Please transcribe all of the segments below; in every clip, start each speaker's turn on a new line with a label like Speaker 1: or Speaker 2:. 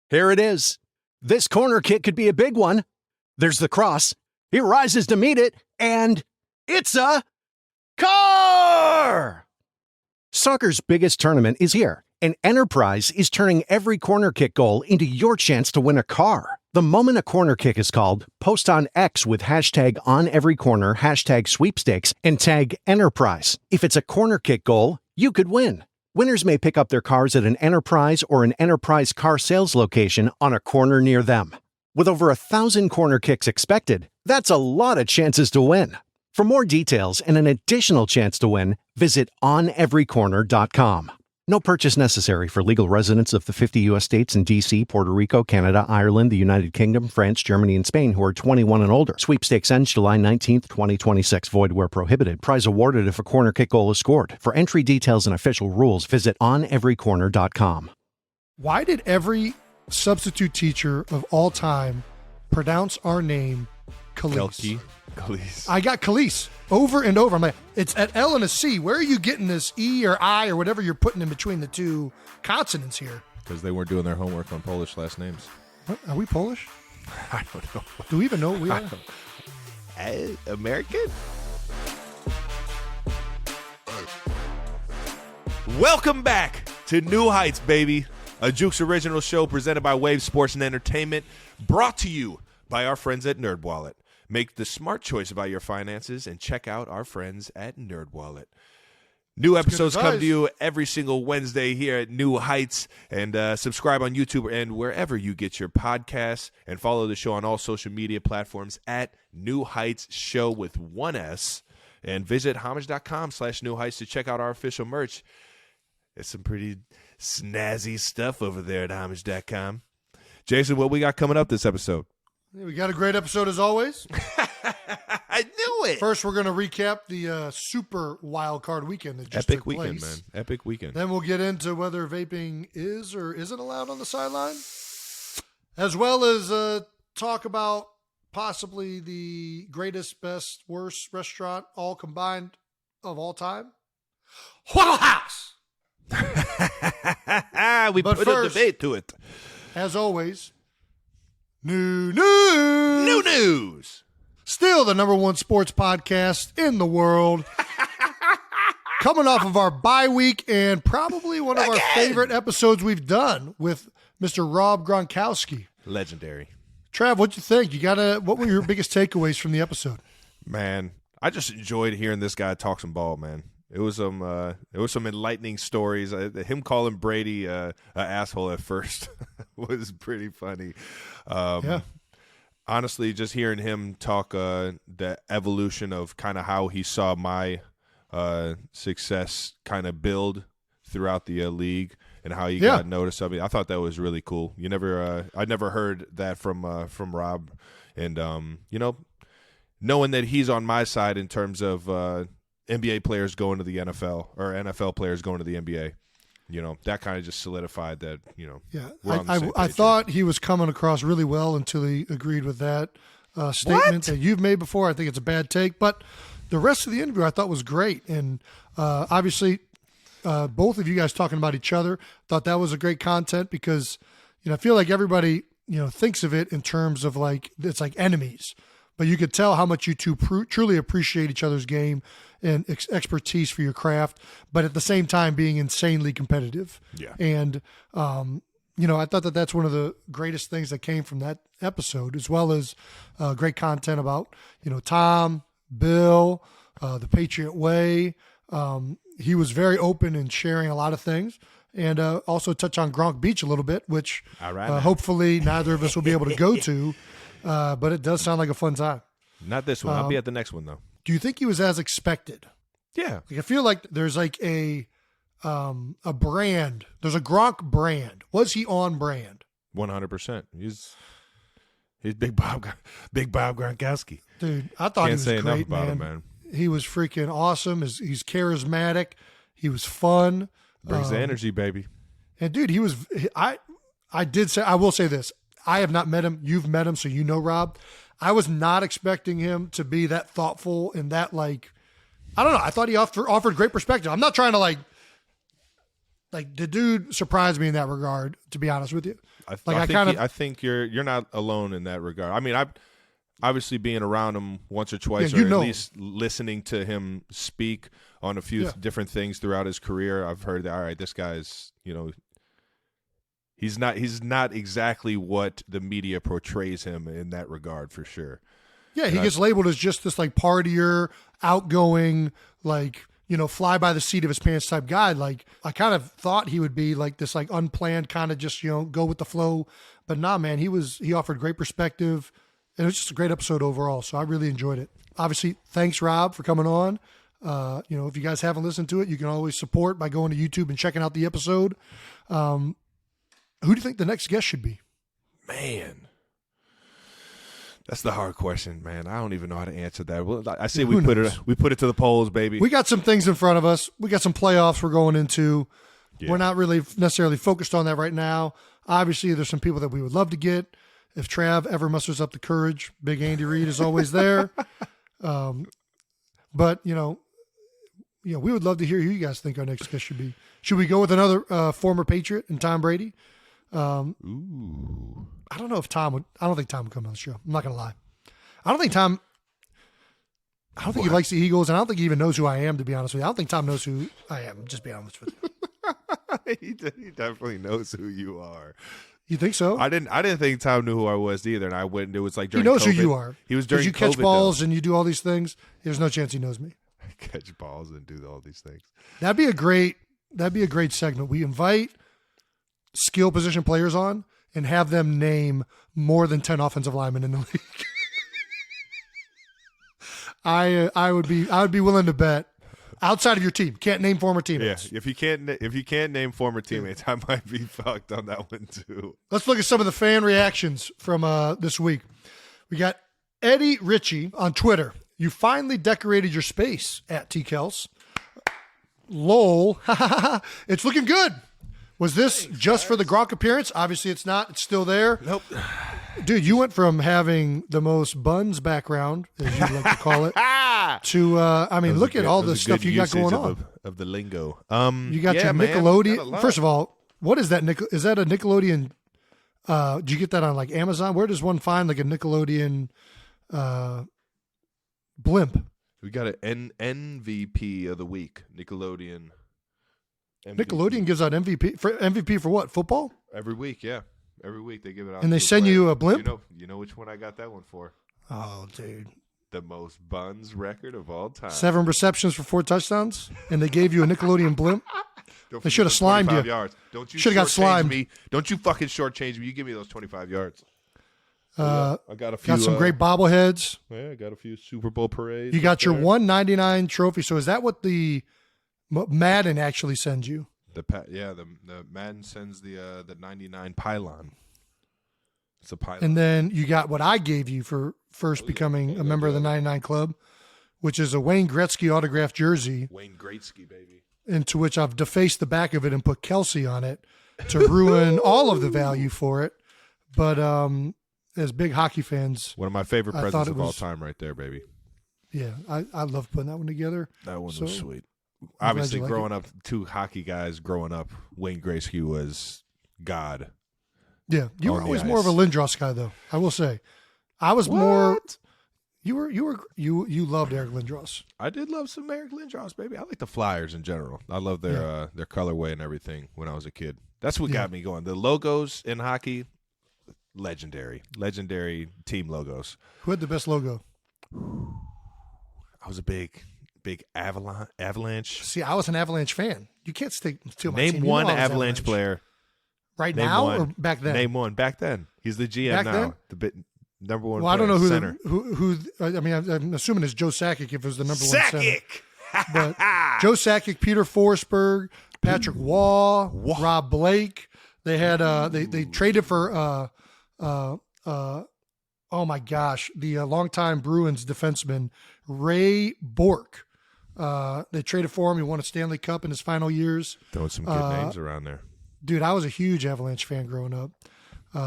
Speaker 1: Here it is. This corner kick could be a big one. There's the cross. He rises to meet it, and it's a car! Soccer's biggest tournament is here, and Enterprise is turning every corner kick goal into your chance to win a car. The moment a corner kick is called, post on X with hashtag #OnEveryCorner, hashtag sweepstakes, and tag Enterprise. If it's a corner kick goal, you could win. Winners may pick up their cars at an Enterprise or an Enterprise car sales location on a corner near them. With over 1,000 corner kicks expected, that's a lot of chances to win. For more details and an additional chance to win, visit oneverycorner.com. No purchase necessary for legal residents of the 50 U.S. states and D.C., Puerto Rico, Canada, Ireland, the United Kingdom, France, Germany, and Spain who are 21 and older. Sweepstakes ends July 19th, 2026. Void where prohibited. Prize awarded if a corner kick goal is scored. For entry details and official rules, visit oneverycorner.com.
Speaker 2: Why did every substitute teacher of all time pronounce our name Khalees?
Speaker 3: Khalees.
Speaker 2: I got Khalees over and over. I'm like, it's an L and a C. Where are you getting this E or I or whatever you're putting in between the two consonants here?
Speaker 3: Because they weren't doing their homework on Polish last names.
Speaker 2: What? Are we Polish?
Speaker 3: I don't know.
Speaker 2: Do we even know what we are?
Speaker 3: American? Welcome back to New Heights, baby. A Jukes original show presented by Wave Sports and Entertainment, brought to you by our friends at NerdWallet. Make the smart choice about your finances and check out our friends at NerdWallet. New episodes come to you every single Wednesday here at New Heights. And subscribe on YouTube and wherever you get your podcasts. And follow the show on all social media platforms at New Heights Show with 1S. And visit homage.com/New Heights to check out our official merch. It's some pretty snazzy stuff over there at homage.com. Jason, what we got coming up this episode?
Speaker 2: We got a great episode as always.
Speaker 3: I knew it.
Speaker 2: First, we're going to recap the Super Wildcard Weekend that just
Speaker 3: Epic
Speaker 2: took
Speaker 3: weekend,
Speaker 2: place.
Speaker 3: man. Epic weekend.
Speaker 2: Then we'll get into whether vaping is or isn't allowed on the sideline, as well as talk about possibly the greatest, best, worst restaurant all combined of all time, Waffle House.
Speaker 3: We put a debate to it.
Speaker 2: As always, New news. Still the number one sports podcast in the world. Coming off of our bye week and probably one of our favorite episodes we've done with Mr. Rob Gronkowski.
Speaker 3: Legendary.
Speaker 2: Trav, what'd you think? What were your biggest takeaways from the episode?
Speaker 3: Man, I just enjoyed hearing this guy talk some ball, man. It was some enlightening stories. Him calling Brady an asshole at first was pretty funny.
Speaker 2: Yeah.
Speaker 3: Honestly, just hearing him talk the evolution of kind of how he saw my success kind of build throughout the league and how he got noticed. I mean, I thought that was really cool. I never heard that from Rob, and knowing that he's on my side in terms of NBA players going to the NFL or NFL players going to the NBA. That kind of just solidified that,
Speaker 2: Yeah,
Speaker 3: we're on the same
Speaker 2: I
Speaker 3: page
Speaker 2: thought he was coming across really well until he agreed with that statement that you've made before. I think it's a bad take, but the rest of the interview I thought was great. And obviously, both of you guys talking about each other, thought that was a great content because, I feel like everybody, thinks of it in terms of it's like enemies. But you could tell how much you two truly appreciate each other's game and expertise for your craft, but at the same time being insanely competitive.
Speaker 3: Yeah.
Speaker 2: And, I thought that's one of the greatest things that came from that episode, as well as great content about, Tom, Bill, the Patriot Way. He was very open in sharing a lot of things. And also touch on Gronk Beach a little bit, which hopefully neither of us will be able to go to. But it does sound like a fun time.
Speaker 3: Not this one. I'll be at the next one, though.
Speaker 2: Do you think he was as expected?
Speaker 3: Yeah.
Speaker 2: I feel like there's a brand. There's a Gronk brand. Was he on brand?
Speaker 3: 100%. He's Big Bob Gronkowski.
Speaker 2: Dude, I thought he was
Speaker 3: say
Speaker 2: great,
Speaker 3: enough about him, man.
Speaker 2: He was freaking awesome. He's charismatic. He was fun.
Speaker 3: Brings the energy, baby.
Speaker 2: And dude, I will say this. I have not met him. You've met him, so you know Rob. I was not expecting him to be that thoughtful and that I don't know. I thought he offered great perspective. I'm not trying to like the dude surprised me in that regard, to be honest with you.
Speaker 3: I think you're not alone in that regard. I mean, I obviously being around him once or twice, or at least listening to him speak on a few different things throughout his career, I've heard that, all right, this guy's, he's not exactly what the media portrays him in that regard, for sure.
Speaker 2: Yeah, he gets labeled as just this like partier, outgoing, like, fly by the seat of his pants type guy. Like, I kind of thought he would be like this like unplanned kind of just, go with the flow. But nah, man, he offered great perspective. And it was just a great episode overall. So I really enjoyed it. Obviously, thanks, Rob, for coming on. If you guys haven't listened to it, you can always support by going to YouTube and checking out the episode. Who do you think the next guest should be?
Speaker 3: Man. That's the hard question, man. I don't even know how to answer that. Well, I say we put it to the polls, baby.
Speaker 2: We got some things in front of us. We got some playoffs we're going into. Yeah. We're not really necessarily focused on that right now. Obviously, there's some people that we would love to get. If Trav ever musters up the courage, Big Andy Reid is always there. But we would love to hear who you guys think our next guest should be. Should we go with another former Patriot and Tom Brady?
Speaker 3: Ooh.
Speaker 2: I don't know if Tom would. I don't think Tom would come on the show. I'm not going to lie. I don't think he likes the Eagles, and I don't think he even knows who I am, to be honest with you. I don't think Tom knows who I am, just be honest with you.
Speaker 3: He definitely knows who you are.
Speaker 2: You think so?
Speaker 3: I didn't think Tom knew who I was either, and I went. It was like during
Speaker 2: he knows
Speaker 3: COVID.
Speaker 2: who you are.
Speaker 3: He was during
Speaker 2: you
Speaker 3: COVID,
Speaker 2: catch balls
Speaker 3: though.
Speaker 2: And you do all these things. There's no chance he knows me.
Speaker 3: Catch balls and do all these things.
Speaker 2: That'd be a great segment. We invite skill position players on and have them name more than 10 offensive linemen in the league. I would be willing to bet outside of your team. Can't name former teammates.
Speaker 3: Yeah, if you can't name former teammates, I might be fucked on that one too.
Speaker 2: Let's look at some of the fan reactions from this week. We got Eddie Ritchie on Twitter. You finally decorated your space at T-Kels. Lol. It's looking good. Was this just for the Gronk appearance? Obviously it's not. It's still there.
Speaker 3: Nope.
Speaker 2: Dude, you went from having the most buns background, as you like to call it, to, look at all the stuff you got going on.
Speaker 3: Of the lingo.
Speaker 2: You got your Nickelodeon. First of all, what is that? Is that a Nickelodeon? Do you get that on like Amazon? Where does one find like a Nickelodeon blimp?
Speaker 3: We got an MVP of the week, Nickelodeon. MVP.
Speaker 2: Nickelodeon gives out MVP for what? Football?
Speaker 3: Every week, yeah. Every week they give it out.
Speaker 2: And they send you a blimp?
Speaker 3: You know which one I got that one for.
Speaker 2: Oh, dude.
Speaker 3: The most buns record of all time.
Speaker 2: 7 receptions for 4 touchdowns, and they gave you a Nickelodeon blimp? They should have slimed you.
Speaker 3: Yards. Don't you
Speaker 2: should have got slimed.
Speaker 3: Me. Don't you fucking shortchange me. You give me those 25 yards.
Speaker 2: I
Speaker 3: got a few.
Speaker 2: Got some great bobbleheads.
Speaker 3: Yeah, I got a few Super Bowl parades.
Speaker 2: You got your 199 trophy. So is that what the Madden actually sends you?
Speaker 3: The Madden sends the 99 pylon. It's a pylon.
Speaker 2: And then you got what I gave you for first becoming a member of the 99 Club, which is a Wayne Gretzky autographed jersey.
Speaker 3: Wayne Gretzky, baby.
Speaker 2: Into which I've defaced the back of it and put Kelsey on it to ruin all of the value for it. But as big hockey fans,
Speaker 3: one of my favorite presents of all time right there, baby.
Speaker 2: Yeah, I love putting that one together.
Speaker 3: That one was sweet. Obviously, growing up, 2 hockey guys growing up, Wayne Gretzky was God.
Speaker 2: Yeah, you were always more of a Lindros guy, though. I will say, I was more. You loved Eric Lindros.
Speaker 3: I did love some Eric Lindros, baby. I like the Flyers in general. I love their colorway and everything when I was a kid. That's what got me going. The logos in hockey, legendary team logos.
Speaker 2: Who had the best logo?
Speaker 3: I was a big Avalanche.
Speaker 2: See, I was an Avalanche fan. You can't steal my team.
Speaker 3: Name one Avalanche player.
Speaker 2: Right now or back then?
Speaker 3: Name one. Back then. He's the GM now. The number one player.
Speaker 2: Well, I don't know
Speaker 3: center.
Speaker 2: who I mean, I'm assuming it's Joe Sakic if it was the number one center. But Joe Sakic, Peter Forsberg, Patrick Waugh, Rob Blake. They had they traded for oh my gosh, the longtime Bruins defenseman Ray Bourque. They traded for him. He won a Stanley Cup in his final years.
Speaker 3: Throwing some good names around there.
Speaker 2: Dude, I was a huge Avalanche fan growing up.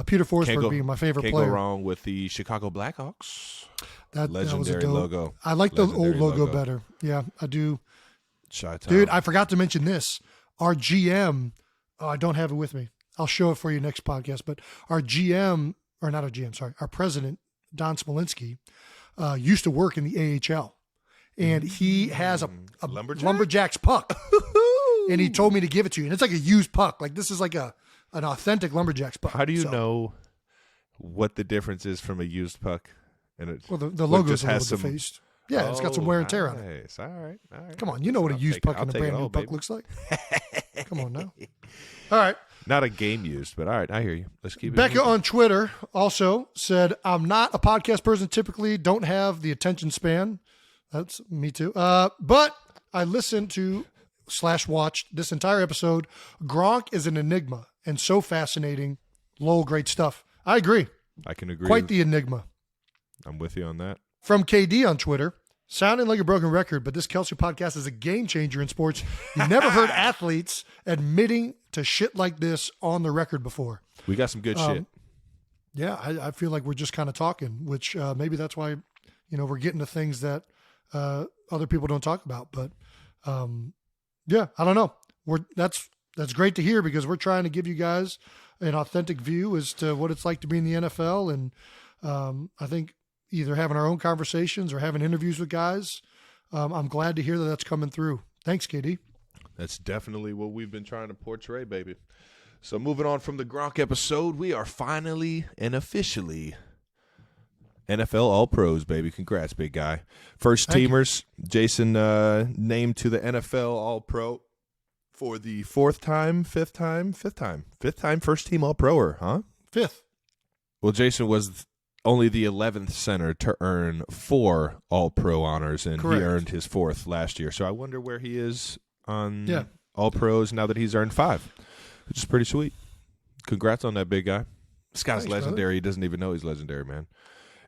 Speaker 2: Peter Forsberg being my favorite player.
Speaker 3: Can't go wrong with the Chicago Blackhawks.
Speaker 2: That
Speaker 3: legendary logo.
Speaker 2: I like the old logo better. Yeah, I do.
Speaker 3: Chi-town.
Speaker 2: Dude, I forgot to mention this. our GM, I don't have it with me. I'll show it for you next podcast. But our GM, or not our GM, sorry, our president, Don Smolinski, used to work in the AHL. And he has a Lumberjacks puck. And he told me to give it to you. And it's like a used puck. Like this is like an authentic Lumberjacks puck.
Speaker 3: How do you know what the difference is from a used puck? And
Speaker 2: the logo is a little defaced. Yeah, it's got some wear and tear on it.
Speaker 3: All right.
Speaker 2: Come on, you know what a used puck and a brand new puck looks like. Come on now. All right.
Speaker 3: Not a game used, but all right, I hear you. Let's keep it
Speaker 2: Becca
Speaker 3: moving.
Speaker 2: on Twitter also said, I'm not a podcast person, typically don't have the attention span. That's me too. But I listened to / watched this entire episode. Gronk is an enigma and so fascinating. Lol, great stuff. I agree.
Speaker 3: I can agree.
Speaker 2: Quite the enigma.
Speaker 3: I'm with you on that.
Speaker 2: From KD on Twitter, sounding like a broken record, but this Kelsey podcast is a game changer in sports. You never heard athletes admitting to shit like this on the record before.
Speaker 3: We got some good shit.
Speaker 2: Yeah, I feel like we're just kind of talking, which maybe that's why, we're getting to things that other people don't talk about. But yeah, I don't know. That's great to hear because we're trying to give you guys an authentic view as to what it's like to be in the NFL. And I think either having our own conversations or having interviews with guys, I'm glad to hear that that's coming through. Thanks, KD.
Speaker 3: That's definitely what we've been trying to portray, baby. So moving on from the Gronk episode, we are finally and officially NFL All-Pros, baby. Congrats, big guy. First teamers, Jason named to the NFL All-Pro for the fifth time first team All-Proer, huh?
Speaker 2: Fifth.
Speaker 3: Well, Jason was only the 11th center to earn 4 All-Pro honors, and
Speaker 2: Correct.
Speaker 3: he earned his 4th last year. So I wonder where he is on All-Pros now that he's earned 5, which is pretty sweet. Congrats on that, big guy. This guy's legendary. Brother. He doesn't even know he's legendary, man.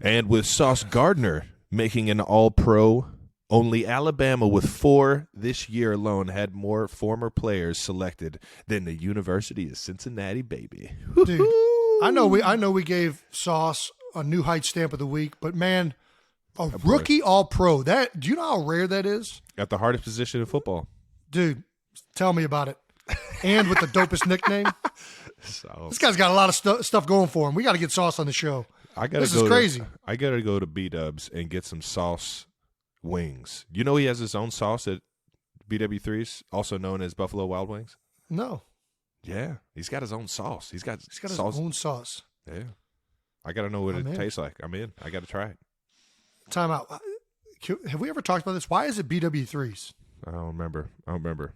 Speaker 3: And with Sauce Gardner making an All-Pro, only Alabama with 4 this year alone had more former players selected than the University of Cincinnati, baby.
Speaker 2: Dude, I know we gave Sauce a New Heights stamp of the week, but man, a rookie All-Pro, do you know how rare that is?
Speaker 3: At the hardest position in football.
Speaker 2: Dude, tell me about it. And with the dopest nickname. This guy's got a lot of stuff going for him. We got to get Sauce on the show. This is crazy.
Speaker 3: I got to go to B-Dubs and get some Sauce wings. You know he has his own sauce at BW3's, also known as Buffalo Wild Wings?
Speaker 2: No.
Speaker 3: Yeah, he's got his own sauce. He's got
Speaker 2: his own sauce.
Speaker 3: Yeah. I got to know what it tastes like. I'm in. I got to try it.
Speaker 2: Time out. Have we ever talked about this? Why is it BW3's?
Speaker 3: I don't remember.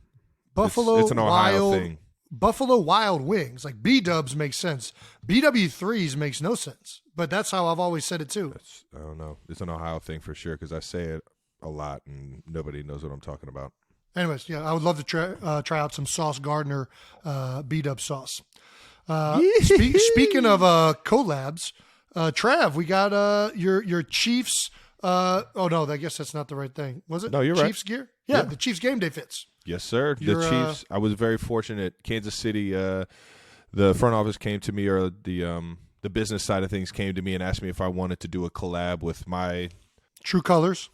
Speaker 2: Buffalo
Speaker 3: it's an Ohio thing.
Speaker 2: Buffalo Wild Wings. Like B-Dubs makes sense. BW3's makes no sense. But that's how I've always said it too.
Speaker 3: I don't know. It's an Ohio thing for sure because I say it a lot and nobody knows what I'm talking about.
Speaker 2: Anyways, yeah, I would love to try out some Sauce Gardner B-Dub sauce. Speaking of collabs, Trav, we got your Chiefs. Oh no, I guess that's not the right thing. Was it?
Speaker 3: No, you're
Speaker 2: Chiefs
Speaker 3: right.
Speaker 2: gear? Yeah, the Chiefs game day fits.
Speaker 3: Yes, sir. The Chiefs. I was very fortunate. Kansas City. The front office came to me, or the business side of things came to me and asked me if I wanted to do a collab with my
Speaker 2: True Colors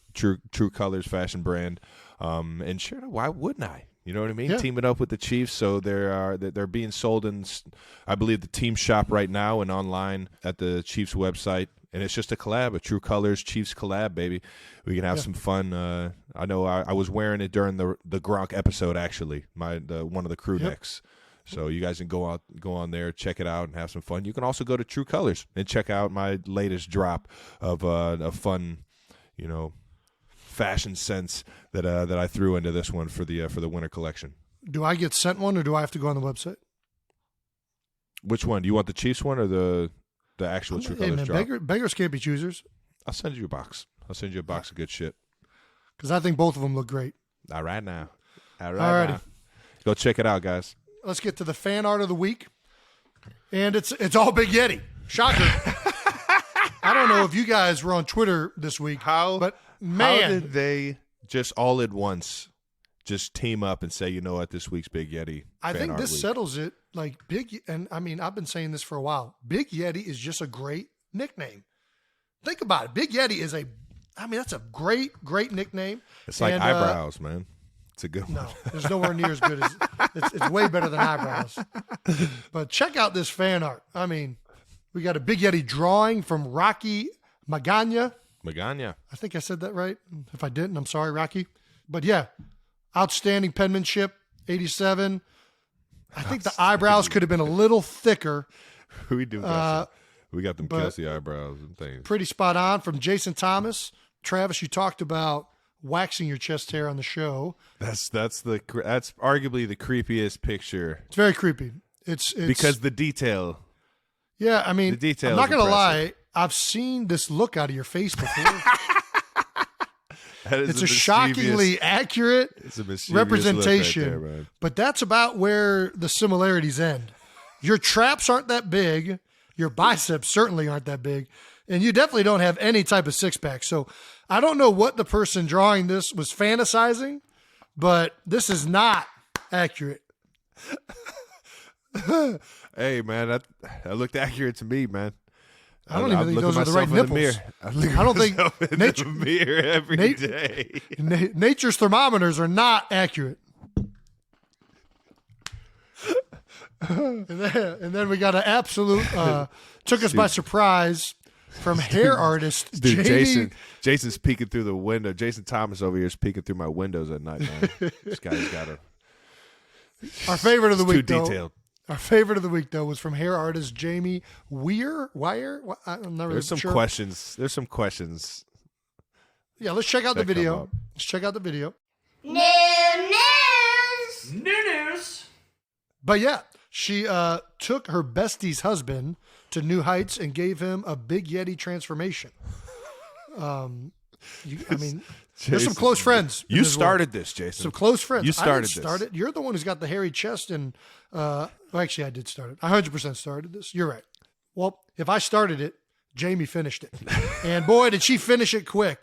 Speaker 3: fashion brand. And sure, why wouldn't I? You know what I mean?
Speaker 2: Yeah.
Speaker 3: Team it up with the Chiefs. So they're being sold in, I believe, the team shop right now and online at the Chiefs website. And it's just a collab, a True Colors Chiefs collab, baby. We can have some fun. I know I was wearing it during the Gronk episode, actually, one of the crew necks. So you guys can go on there, check it out, and have some fun. You can also go to True Colors and check out my latest drop of a fun, fashion sense that I threw into this one for the winter collection.
Speaker 2: Do I get sent one, or do I have to go on the website?
Speaker 3: Which one? Do you want the Chiefs one or the actual True Colors drop?
Speaker 2: Beggars can't be choosers.
Speaker 3: I'll send you a box. I'll send you a box of good shit.
Speaker 2: Because I think both of them look great.
Speaker 3: All right now.
Speaker 2: Alrighty.
Speaker 3: Now. Go check it out, guys.
Speaker 2: Let's get to the fan art of the week. And it's all Big Yeti. Shocker. I don't know if you guys were on Twitter this week. But man.
Speaker 3: How did they just all at once just team up and say, you know what, this week's Big Yeti
Speaker 2: I think this
Speaker 3: week.
Speaker 2: settles it. Like and I mean, I've been saying this for a while. Big Yeti is just a great nickname. Think about it. Big Yeti is that's a great nickname.
Speaker 3: It's like eyebrows, man. It's a good one.
Speaker 2: No, there's nowhere near as good as it's way better than eyebrows. But check out this fan art. I mean, we got a Big Yeti drawing from Rocky Magana.
Speaker 3: Magana.
Speaker 2: I think I said that right. If I didn't, I'm sorry, Rocky. But yeah, outstanding penmanship, 87. I think the eyebrows could have been a little thicker.
Speaker 3: We do. We got them Kelsey eyebrows and things.
Speaker 2: Pretty spot on from Jason Thomas. Travis, you talked about waxing your chest hair on the show.
Speaker 3: That's arguably the creepiest picture.
Speaker 2: It's very creepy. It's
Speaker 3: because the detail.
Speaker 2: Yeah, I mean,
Speaker 3: the detail.
Speaker 2: I'm not gonna lie. I've seen this look out of your face before. It's a shockingly accurate representation, right there, but that's about where the similarities end. Your traps aren't that big. Your biceps certainly aren't that big. And you definitely don't have any type of six-pack. So I don't know what the person drawing this was fantasizing, but this is not accurate.
Speaker 3: Hey, man, that looked accurate to me, man.
Speaker 2: I don't even think those are the right nipples. I don't think
Speaker 3: nature mirror every day.
Speaker 2: Nature's thermometers are not accurate. And then we got an absolute took us by surprise from hair artist
Speaker 3: Jamie. Jason's peeking through the window. Jason Thomas over here is peeking through my windows at night, man. This guy's got
Speaker 2: our favorite of the week.
Speaker 3: Too detailed.
Speaker 2: Our favorite of the week, though, was from hair artist Jamie Wire. I'm not really
Speaker 3: There's some
Speaker 2: sure.
Speaker 3: questions. There's some questions.
Speaker 2: Yeah, let's check out the video. Let's check out the video.
Speaker 4: New news.
Speaker 2: But yeah, she took her bestie's husband to new heights and gave him a Big Yeti transformation. There's some close friends.
Speaker 3: You started this, Jason.
Speaker 2: Some close friends.
Speaker 3: You started
Speaker 2: this. You're the one who's got the hairy chest and actually I did start it. I 100% started this. You're right. Well, if I started it, Jamie finished it. And boy, did she finish it quick.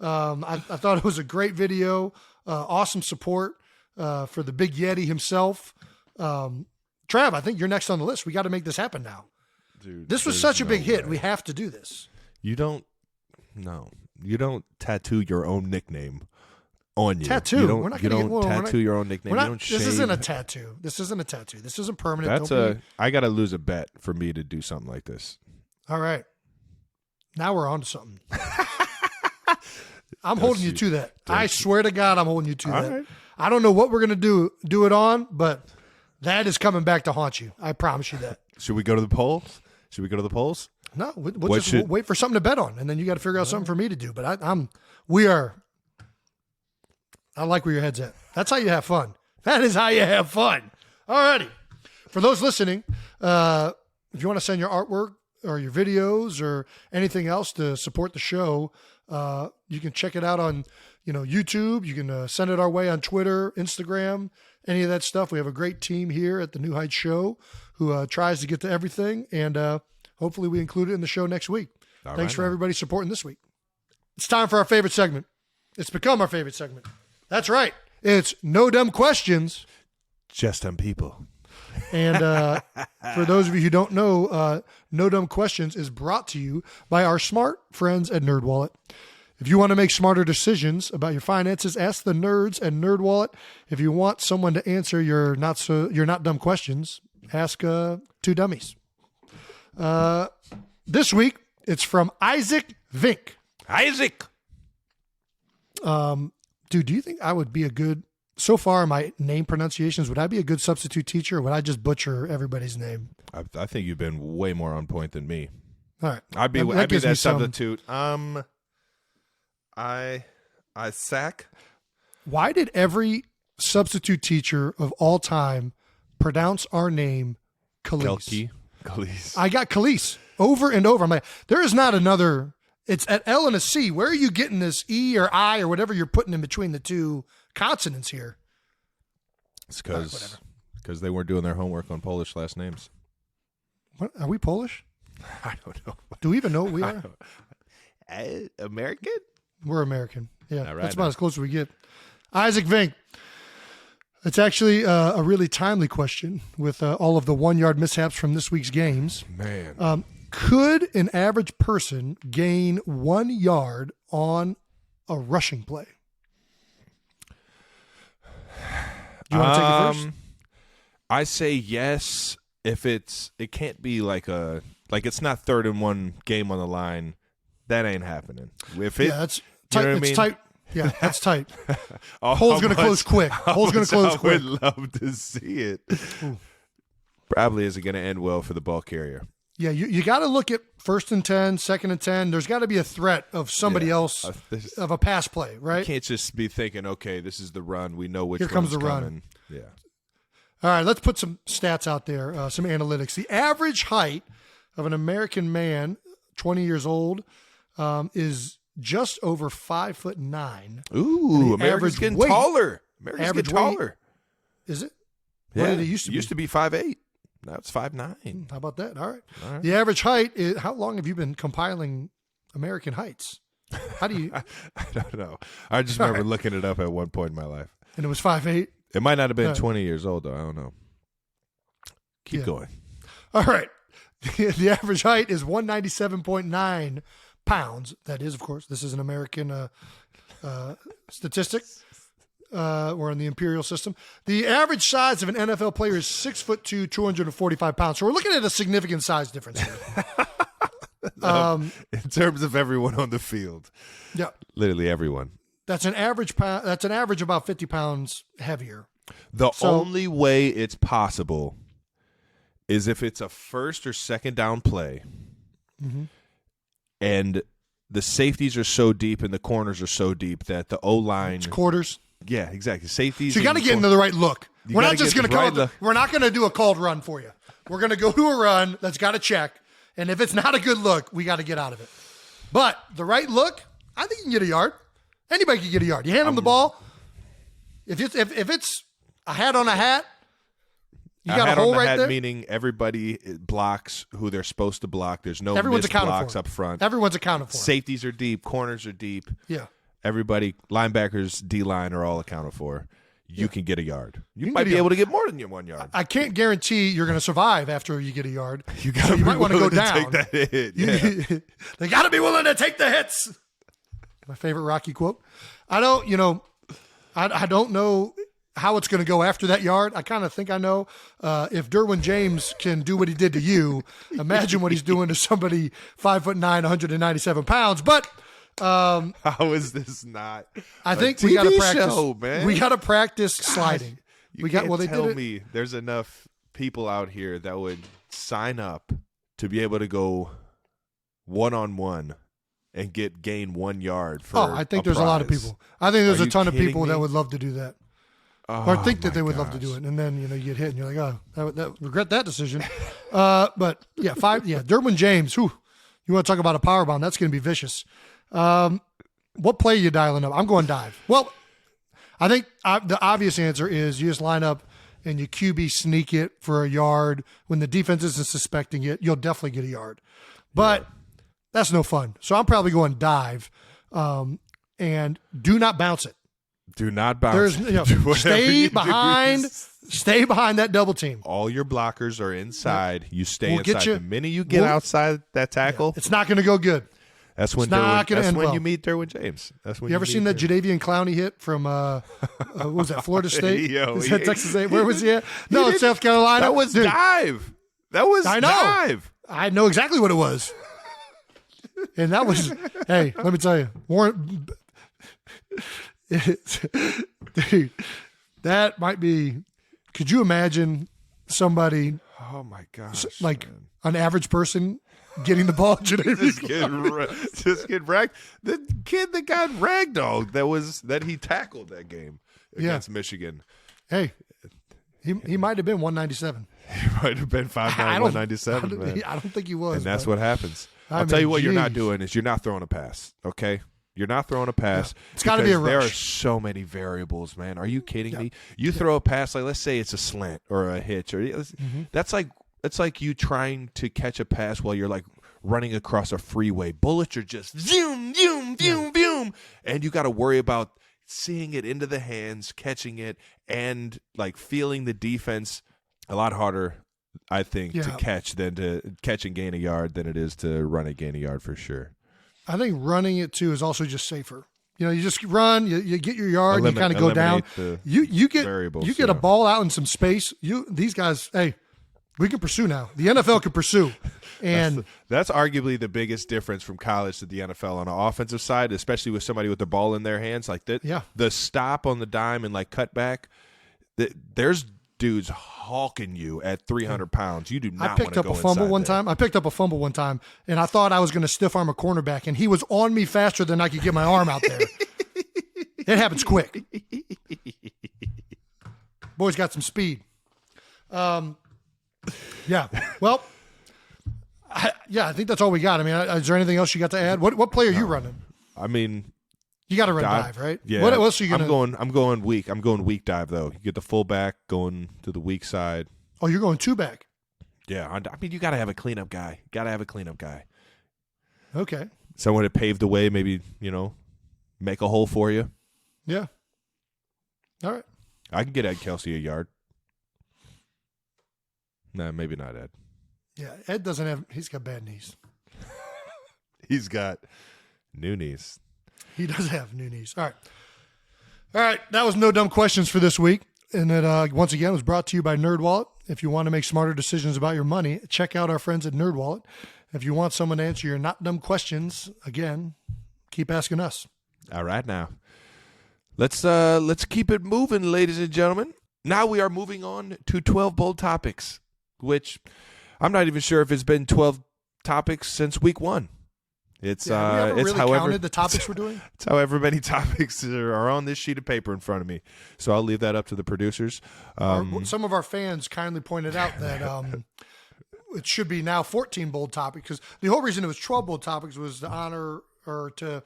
Speaker 2: I thought it was a great video. Awesome support for the Big Yeti himself. Trav, I think you're next on the list. We got to make this happen now.
Speaker 3: Dude,
Speaker 2: this was such a big hit. We have to do this.
Speaker 3: You don't tattoo your own nickname on you.
Speaker 2: Tattoo.
Speaker 3: You don't tattoo your own nickname. You don't shave.
Speaker 2: This isn't a tattoo. This isn't permanent.
Speaker 3: I got to lose a bet for me to do something like this.
Speaker 2: All right. Now we're on to something. I'm holding you to that. I swear to God, I'm holding you to that. Right. I don't know what we're going to do it on, but that is coming back to haunt you. I promise you that.
Speaker 3: Should we go to the polls?
Speaker 2: No, we'll just wait for something to bet on, and then you got to figure out something for me to do. But I like where your head's at. That's how you have fun. That is how you have fun. Alrighty. For those listening, if you want to send your artwork or your videos or anything else to support the show, you can check it out on YouTube. You can send it our way on Twitter, Instagram, any of that stuff. We have a great team here at the New Heights Show who tries to get to everything, and hopefully we include it in the show next week. Thanks for everybody supporting this week. It's time for our favorite segment. It's become our favorite segment. That's right. It's No Dumb Questions.
Speaker 3: Just Dumb People.
Speaker 2: And for those of you who don't know, No Dumb Questions is brought to you by our smart friends at NerdWallet. If you want to make smarter decisions about your finances, ask the nerds at NerdWallet. If you want someone to answer your not dumb questions, ask two dummies. This week, it's from Isaac Vink.
Speaker 3: Isaac!
Speaker 2: Dude, do you think I would be a good, so far my name pronunciations, would I be a good substitute teacher, or would I just butcher everybody's name?
Speaker 3: I think you've been way more on point than me.
Speaker 2: All right.
Speaker 3: I'd be that substitute. I sack.
Speaker 2: Why did every substitute teacher of all time pronounce our name Khalees?
Speaker 3: Khalees.
Speaker 2: I got Khalees over and over. I'm like, there is not another. It's at L and a C. Where are you getting this E or I or whatever you're putting in between the two consonants here?
Speaker 3: It's because they weren't doing their homework on Polish last names.
Speaker 2: What, are we Polish?
Speaker 3: I don't know.
Speaker 2: Do we even know what we are?
Speaker 3: American?
Speaker 2: We're American. Yeah,
Speaker 3: right,
Speaker 2: that's about as close as we get. Isaac Vink. It's actually a really timely question with all of the 1-yard mishaps from this week's games.
Speaker 3: Man.
Speaker 2: Could an average person gain 1 yard on a rushing play? Do you want to take it first?
Speaker 3: I say yes if it can't be like it's not 3rd and 1 game on the line. That ain't happening.
Speaker 2: That's tight.
Speaker 3: You know what I mean?
Speaker 2: Tight. Yeah, that's tight. Hole's going to close quick. Hole's going to close quick.
Speaker 3: I would love to see it. Probably isn't going to end well for the ball carrier.
Speaker 2: Yeah, you got to look at 1st and 10, 2nd and 10. There's got to be a threat of somebody else of a pass play, right?
Speaker 3: You can't just be thinking, okay, this is the run. We know which
Speaker 2: Here comes the
Speaker 3: coming.
Speaker 2: run.
Speaker 3: Yeah.
Speaker 2: All right, let's put some stats out there, some analytics. The average height of an American man, 20 years old, is just over 5'9".
Speaker 3: Ooh, America's getting taller. America's getting taller.
Speaker 2: Is it?
Speaker 3: Yeah.
Speaker 2: What did it used to be?
Speaker 3: Used to be 5'8". Now it's 5'9".
Speaker 2: How about that? All right. The average height is, how long have you been compiling American heights? How do you?
Speaker 3: I don't know. I just remember looking it up at one point in my life.
Speaker 2: And it was 5'8".
Speaker 3: It might not have been 20 years old, though. I don't know. Keep going.
Speaker 2: All right. The average height is 197.9 pounds. That is, of course, this is an American statistic. We're in the imperial system. The average size of an NFL player is 6'2", 245 pounds. So we're looking at a significant size difference here.
Speaker 3: In terms of everyone on the field.
Speaker 2: Yeah.
Speaker 3: Literally everyone.
Speaker 2: That's an average about 50 pounds heavier.
Speaker 3: The only way it's possible is if it's a 1st or 2nd down play, and the safeties are so deep and the corners are so deep that the O-line...
Speaker 2: It's quarters.
Speaker 3: Yeah, exactly. Safeties.
Speaker 2: So you got to get into the right look. We're not just going to come. We're not going to do a called run for you. We're going to go to a run that's got to check, and if it's not a good look, we got to get out of it. But the right look, I think you can get a yard. Anybody can get a yard. You hand them the ball. If it's a hat on a hat, you got a hole right there.
Speaker 3: Meaning everybody blocks who they're supposed to block. There's no
Speaker 2: Everyone's
Speaker 3: missed blocks up front.
Speaker 2: Everyone's accounted for.
Speaker 3: Safeties are deep. Corners are deep.
Speaker 2: Yeah.
Speaker 3: Everybody, linebackers, D-line are all accounted for. You can get a yard. You might be able to get more than your 1 yard.
Speaker 2: I can't guarantee you're going to survive after you get a yard.
Speaker 3: You might want to go down. Take that hit. Yeah.
Speaker 2: They got to be willing to take the hits. My favorite Rocky quote. I don't know how it's going to go after that yard. I kind of think I know. If Derwin James can do what he did to you, imagine what he's doing to somebody 5'9", 197 pounds. But
Speaker 3: how is this not?
Speaker 2: I think we got to practice.
Speaker 3: Show, man.
Speaker 2: We got to practice sliding.
Speaker 3: They tell me there's enough people out here that would sign up to be able to go 1-on-1 and gain 1 yard for
Speaker 2: I think there's a lot of people. I think there's a ton of people that would love to do that. Or think that they would love to do it. And then, you get hit and you're like, regret that decision. But yeah, Derwin James, you want to talk about a power bomb, that's going to be vicious. What play are you dialing up? I'm going dive. Well, I think the obvious answer is you just line up and you QB sneak it for a yard. When the defense isn't suspecting it, you'll definitely get a yard. But that's no fun. So I'm probably going dive, and do not bounce it.
Speaker 3: Do not bounce.
Speaker 2: Stay behind that double team.
Speaker 3: All your blockers are inside. You stay inside. The minute you get outside that tackle,
Speaker 2: it's not going to go good.
Speaker 3: That's when you meet Derwin James. That's when
Speaker 2: you ever seen that Jadeveon Clowney hit from what was that, Florida State? Was that Texas A? Where was he at? No, it's South Carolina.
Speaker 3: That was dive. That was dive.
Speaker 2: I know exactly what it was. And that was, hey, let me tell you, Warren, dude, that might be, could you imagine somebody,
Speaker 3: oh my gosh,
Speaker 2: like an average person getting the ball?
Speaker 3: just get ragged. The kid that got ragdolled, that he tackled that game against Michigan.
Speaker 2: Hey, he might have been 197.
Speaker 3: He might have been 5'9", 197, man.
Speaker 2: I don't think he was.
Speaker 3: And that's what happens. I'll tell you what you're not doing is you're not throwing a pass, okay? You're not throwing a pass. Yeah.
Speaker 2: It's got to be a rush.
Speaker 3: There are so many variables, man. Are you kidding me? You throw a pass, like let's say it's a slant or a hitch, or that's like you trying to catch a pass while you're like running across a freeway. Bullets are just zoom, zoom, zoom, zoom, and you got to worry about seeing it into the hands, catching it, and like feeling the defense. A lot harder, I think, to catch and gain a yard than it is to run and gain a yard for sure.
Speaker 2: I think running it too is also just safer. You just run, you get your yard, you kind of go down. You get a ball out in some space. These guys, hey, we can pursue now. The NFL can pursue. And
Speaker 3: that's arguably the biggest difference from college to the NFL on the offensive side, especially with somebody with the ball in their hands like that. Yeah. The stop on the dime and like cut back, there's dudes hawking you at 300 pounds. You do not want to go inside. I picked up a fumble one time, and I thought I was going to stiff arm a cornerback, and he was on me faster than I could get my arm out there. It happens quick. Boy's got some speed. Yeah. Well, I think that's all we got. I mean, is there anything else you got to add? What play are you running? I mean, you got to run dive, right? Yeah. What else are you going to? I'm going weak. I'm going weak dive though. You get the fullback going to the weak side. Oh, you're going two back. Yeah. I mean, you got to have a cleanup guy. Okay. Someone to pave the way. Maybe make a hole for you. Yeah. All right. I can get Ed Kelsey a yard. Nah, maybe not Ed. Yeah, Ed doesn't have – he's got bad knees. He's got new knees. He does have new knees. All right, that was No Dumb Questions for this week. And it, once again, was brought to you by NerdWallet. If you want to make smarter decisions about your money, check out our friends at NerdWallet. If you want someone to answer your not dumb questions, again, keep asking us. All right, now. Let's keep it moving, ladies and gentlemen. Now we are moving on to 12 bold topics, which I'm not even sure if it's been 12 topics since week one. It's we haven't really counted the topics we're doing. It's however many topics are on this sheet of paper in front of me. So I'll leave that up to the producers. Some of our fans kindly pointed out that it should be now 14 bold topics, because the whole reason it was 12 bold topics was to honor or to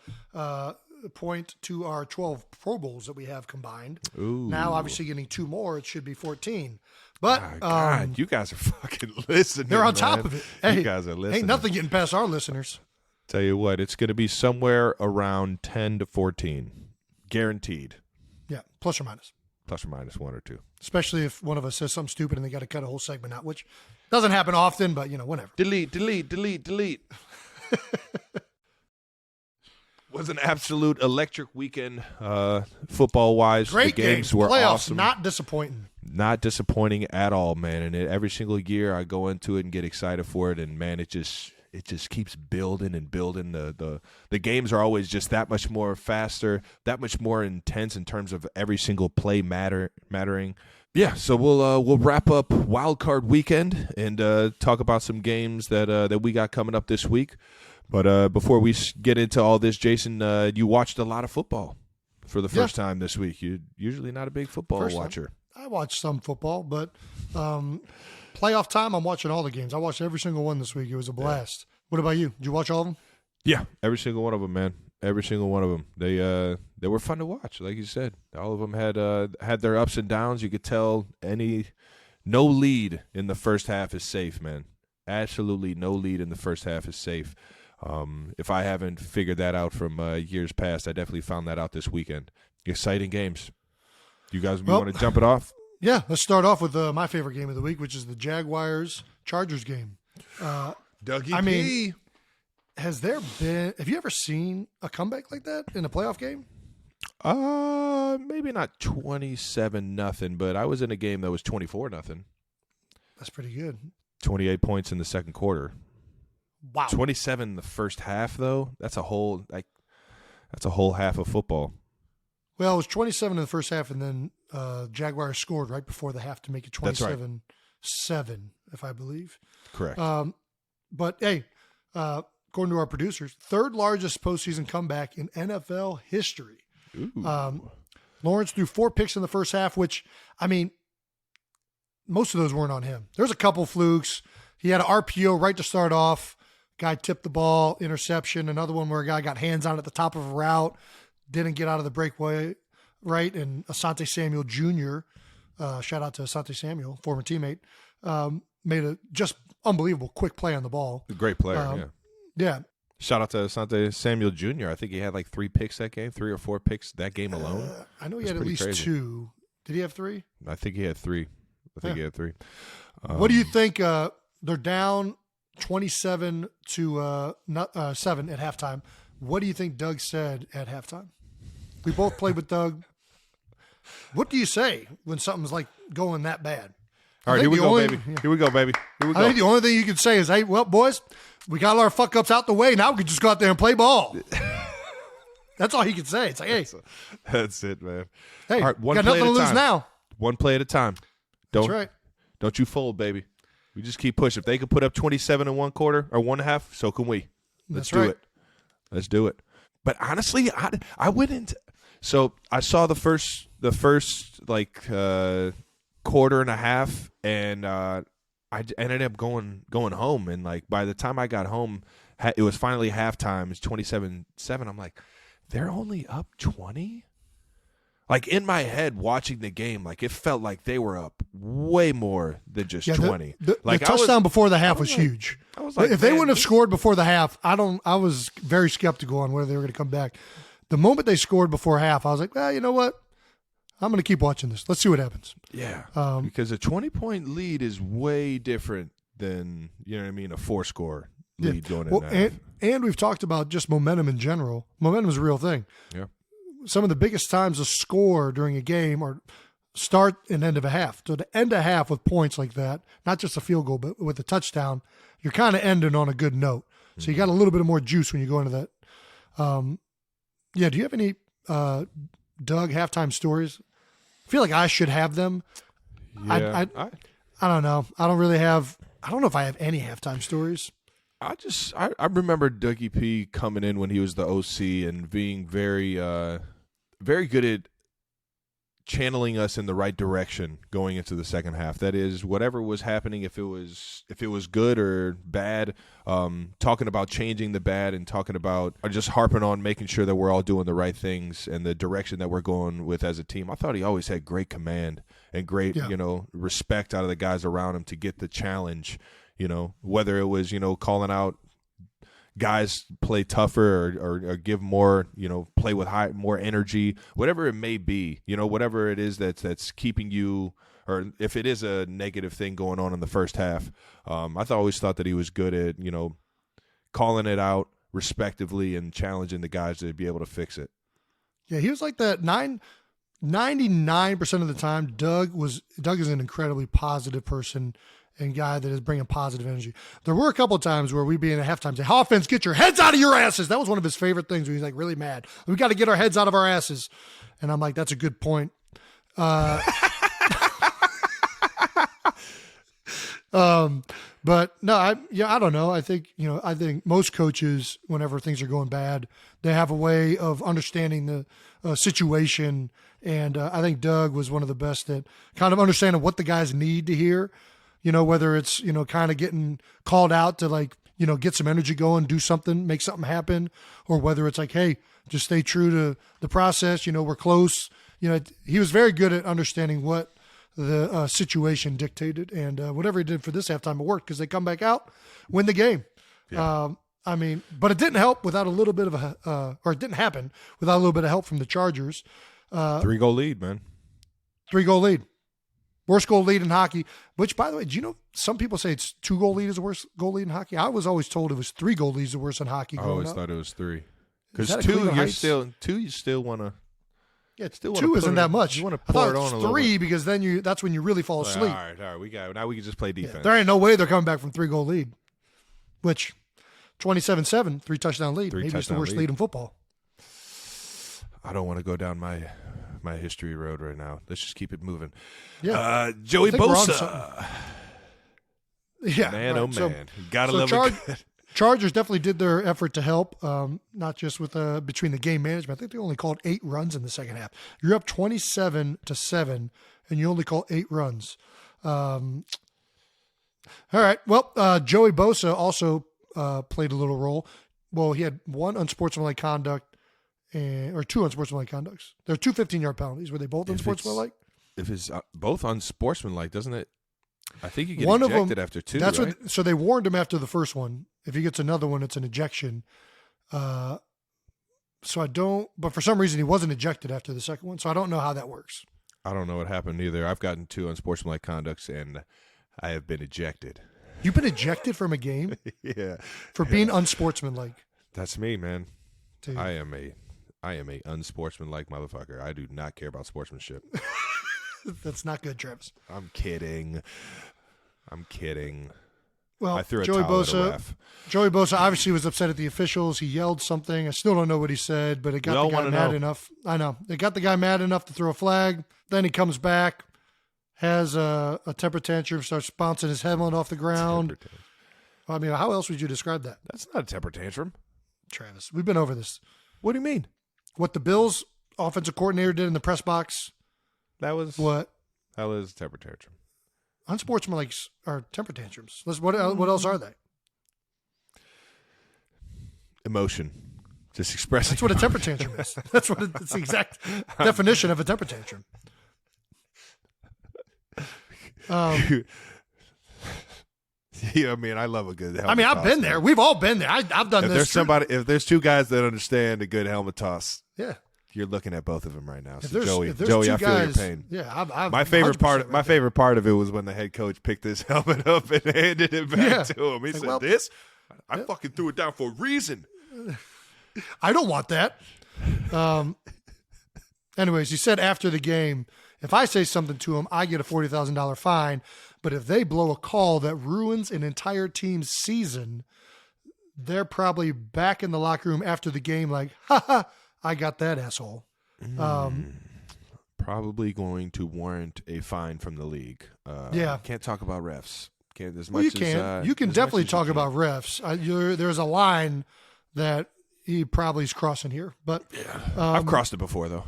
Speaker 3: point to our 12 Pro Bowls that we have combined. Ooh. Now, obviously, getting two more, it should be 14. But God, you guys are fucking listening. They're on top of it. Hey, you guys are listening. Ain't nothing getting past our listeners. Tell you what, it's going to be somewhere around 10 to 14, guaranteed. Yeah, plus or minus. Plus or minus one or two. Especially if one of us says something stupid and they got to cut a whole segment out, which doesn't happen often, but whatever. Delete. Was an absolute electric weekend, football-wise. Great the games were playoffs, awesome. Not disappointing at all, man. And every single year I go into it and get excited for it, and man, it just keeps building and building. The games are always just that much more faster, that much more intense in terms of every single play mattering. Yeah, so we'll wrap up Wildcard Weekend and talk about some games that we got coming up this week. But before we get into all this, Jason, you watched a lot of football for the first time this week. You're usually not a big football watcher. I watch some football, but playoff time, I'm watching all the games. I watched every single one this week. It was a blast. Yeah. What about you? Did you watch all of them? Yeah, every single one of them, man. Every single one of them. They were fun to watch, like you said. All of them had their ups and downs. You could tell no lead in the first half is safe, man. Absolutely no lead in the first half is safe. If I haven't figured that out from years past, I definitely found that out this weekend. Exciting games. You guys want to jump it off? Yeah, let's start off with my favorite game of the week, which is the Jaguars-Chargers game. Dougie P. Have you ever seen a comeback like that in a playoff game? Maybe not 27-0, but I was in a game that was 24-0. That's pretty good. 28 points in the second quarter. Wow. 27 in the first half, though. That's a whole half of football. Well, it was 27 in the first half, and then Jaguars scored right before the half to make it 27-7, if I believe. Correct. But hey, according to our producers, third largest postseason comeback in NFL history. Lawrence threw 4 picks in the first half, which, I mean, most of those weren't on him. There's a couple flukes. He had an RPO right to start off. Guy tipped the ball, interception. Another one where a guy got hands on at the top of a route, didn't get out of the breakaway right. And Asante Samuel Jr., shout out to Asante Samuel, former teammate, made a just unbelievable quick play on the ball. A great player, yeah. Shout out to Asante Samuel Jr. I think he had like 3 picks that game, 3 or 4 picks that game alone. I know he had at least crazy. 2. Did he have 3? I think he had 3. He had 3. What do you think? They're down 27 to 7 at halftime. What do you think Doug said at halftime?
Speaker 2: We both played with Doug. What do you say when something's like going that bad?
Speaker 3: All right, here we go, baby. Here we go, baby. Here we go.
Speaker 2: I think the only thing you can say is, hey, well, boys, we got all our fuck ups out the way. Now we can just go out there and play ball. That's all he can say. It's like, hey.
Speaker 3: That's it, man.
Speaker 2: Hey,
Speaker 3: all right, one
Speaker 2: got
Speaker 3: play
Speaker 2: nothing to lose
Speaker 3: time.
Speaker 2: now.
Speaker 3: One play at a time.
Speaker 2: That's right.
Speaker 3: Don't you fold, baby. We just keep pushing. If they can put up 27 in one quarter or 1.5, so can we. Let's do it. Let's do it. But honestly, I went into – so I saw the first quarter and a half, and I ended up going home. And, like, by the time I got home, it was finally halftime. It's 27-7. I'm like, they're only up 20? Like, in my head, watching the game, like, it felt like they were up way more than just 20.
Speaker 2: The
Speaker 3: Like,
Speaker 2: touchdown before the half was huge.
Speaker 3: I was like,
Speaker 2: if they wouldn't have scored before the half, I was very skeptical on whether they were going to come back. The moment they scored before half, I was like, well, you know what? I'm going to keep watching this. Let's see what happens.
Speaker 3: Yeah, because a 20-point lead is way different than, you know what I mean, a 4-score lead going in there.
Speaker 2: And we've talked about just momentum in general. Momentum is a real thing.
Speaker 3: Yeah.
Speaker 2: Some of the biggest times to score during a game are start and end of a half. So to end a half with points like that, not just a field goal, but with a touchdown, you're kind of ending on a good note. So you got a little bit of more juice when you go into that. Do you have any Doug halftime stories? I feel like I should have them.
Speaker 3: Yeah.
Speaker 2: I don't know. I don't know if I have any halftime stories.
Speaker 3: I remember Dougie P coming in when he was the OC and being very very good at channeling us in the right direction going into the second half. That is, whatever was happening, if it was good or bad, talking about changing the bad and talking about just harping on making sure that we're all doing the right things and the direction that we're going with as a team. I thought he always had great command and great, respect out of the guys around him to get the challenge, whether it was, calling out guys play tougher or give more, play with more energy, whatever it may be, whatever it is that's keeping you, or if it is a negative thing going on in the first half. I always thought that he was good at, calling it out respectively and challenging the guys to be able to fix it.
Speaker 2: Yeah, he was like that 99% of the time. Doug is an incredibly positive person and guy that is bringing positive energy. There were a couple of times where we'd be in a halftime say, offense, get your heads out of your asses. That was one of his favorite things when he's like really mad. We got to get our heads out of our asses. And I'm like, that's a good point. But no, I don't know. I think most coaches, whenever things are going bad, they have a way of understanding the situation. And I think Doug was one of the best at kind of understanding what the guys need to hear. Whether it's, kind of getting called out to get some energy going, do something, make something happen, or whether it's like, hey, just stay true to the process. We're close. He was very good at understanding what the situation dictated, and whatever he did for this halftime, it worked because they come back out, win the game. Yeah. But it didn't help without a little bit of or it didn't happen without a little bit of help from the Chargers.
Speaker 3: 3-goal lead, man.
Speaker 2: 3-goal lead. Worst goal lead in hockey, which, by the way, do you know some people say it's 2-goal lead is the worst goal lead in hockey? I was always told it was 3-goal leads the worst in hockey. I
Speaker 3: always thought it was 3. Because 2, you still want to.
Speaker 2: Yeah, 2 isn't that much.
Speaker 3: You want to pour it on a little
Speaker 2: 3
Speaker 3: bit.
Speaker 2: because then that's when you really fall asleep.
Speaker 3: All right. Now we can just play defense.
Speaker 2: Yeah, there ain't no way they're coming back from 3-goal lead, which 27-7, 3 touchdown lead. Maybe it's the worst lead in football.
Speaker 3: I don't want to go down my history road right now. Let's just keep it moving.
Speaker 2: Yeah.
Speaker 3: Joey Bosa.
Speaker 2: Yeah.
Speaker 3: Man, oh, man. Gotta love it.
Speaker 2: Chargers definitely did their effort to help, not just with between the game management. I think they only called 8 runs in the second half. You're up 27-7, and you only call 8 runs. All right. Well, Joey Bosa also played a little role. Well, he had 1 unsportsmanlike conduct. Or 2 unsportsmanlike conducts. There are 2 15-yard penalties. Were they both unsportsmanlike?
Speaker 3: If it's both unsportsmanlike, doesn't it? I think you get ejected after 2, right?
Speaker 2: So they warned him after the first one. If he gets another one, it's an ejection. But for some reason he wasn't ejected after the second one, so I don't know how that works.
Speaker 3: I don't know what happened either. I've gotten 2 unsportsmanlike conducts, and I have been ejected.
Speaker 2: You've been ejected from a game?
Speaker 3: Yeah.
Speaker 2: For being unsportsmanlike.
Speaker 3: That's me, man.
Speaker 2: Dude.
Speaker 3: I am I am a unsportsmanlike motherfucker. I do not care about sportsmanship.
Speaker 2: That's not good, Travis.
Speaker 3: I'm kidding.
Speaker 2: Well,
Speaker 3: I threw a
Speaker 2: Joey
Speaker 3: towel at a
Speaker 2: Bosa.
Speaker 3: ref.
Speaker 2: Joey Bosa obviously was upset at the officials. He yelled something. I still don't know what he said, but it got the guy mad enough. I know. It got the guy mad enough to throw a flag. Then he comes back, has a temper tantrum, starts bouncing his helmet off the ground. I mean, how else would you describe that?
Speaker 3: That's not a temper tantrum.
Speaker 2: Travis, we've been over this.
Speaker 3: What do you mean?
Speaker 2: What the Bills offensive coordinator did in the press box.
Speaker 3: That was
Speaker 2: what?
Speaker 3: That was a temper tantrum.
Speaker 2: Unsportsmanlike are temper tantrums. What else are they?
Speaker 3: Emotion. Just expressing.
Speaker 2: That's what a temper tantrum is. That's what it's the exact definition of a temper tantrum.
Speaker 3: Yeah, I mean, I love a good helmet
Speaker 2: I mean, I've
Speaker 3: toss,
Speaker 2: been there. We've all been there. I've done this.
Speaker 3: If there's two guys that understand a good helmet toss,
Speaker 2: yeah,
Speaker 3: you're looking at both of them right now. So
Speaker 2: Joey,
Speaker 3: I feel your pain.
Speaker 2: Yeah, I've
Speaker 3: my favorite part of it was when the head coach picked his helmet up and handed it back to him. He said, "This, I fucking threw it down for a reason.
Speaker 2: I don't want that." Anyways, he said after the game, if I say something to him, I get a $40,000 fine. But if they blow a call that ruins an entire team's season, they're probably back in the locker room after the game like, ha ha, I got that asshole.
Speaker 3: Probably going to warrant a fine from the league.
Speaker 2: Yeah.
Speaker 3: Can't talk about refs. Can't as
Speaker 2: Well,
Speaker 3: much
Speaker 2: you can.
Speaker 3: as
Speaker 2: You can
Speaker 3: as
Speaker 2: definitely
Speaker 3: much as
Speaker 2: talk
Speaker 3: you can.
Speaker 2: about refs. There's a line that he probably is crossing here. But
Speaker 3: I've crossed it before, though.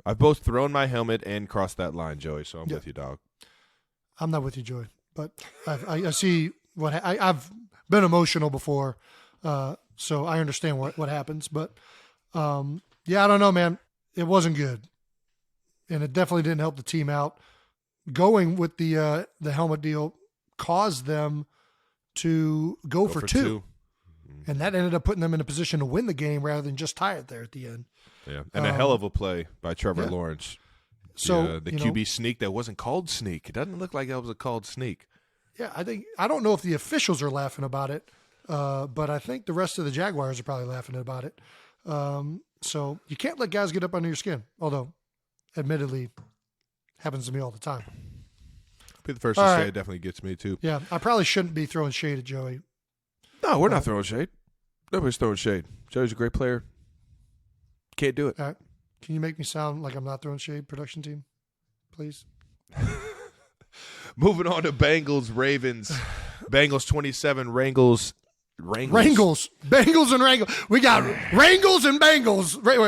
Speaker 3: I've both thrown my helmet and crossed that line, Joey, so I'm with you, dog.
Speaker 2: I'm not with you, Joey. But I see I've been emotional before, so I understand what happens. But, yeah, I don't know, man. It wasn't good. And it definitely didn't help the team out. Going with the helmet deal caused them to go for two. And that ended up putting them in a position to win the game rather than just tie it there at the end.
Speaker 3: Yeah, and a hell of a play by Trevor Lawrence.
Speaker 2: So
Speaker 3: the QB sneak that wasn't called sneak. It doesn't look like that was a called sneak.
Speaker 2: Yeah, I don't know if the officials are laughing about it, but I think the rest of the Jaguars are probably laughing about it. So you can't let guys get up under your skin, although admittedly happens to me all the time.
Speaker 3: I'll be the first to say it definitely gets me too.
Speaker 2: Yeah, I probably shouldn't be throwing shade at Joey.
Speaker 3: No, we're not throwing shade. Nobody's throwing shade. Joey's a great player. Can't do it.
Speaker 2: All right. Can you make me sound like I'm not throwing shade, production team? Please.
Speaker 3: Moving on to Bengals, Ravens. Bengals 27, Wrangles.
Speaker 2: Bengals and Wrangles. We got Wrangles and Bengals. Wait.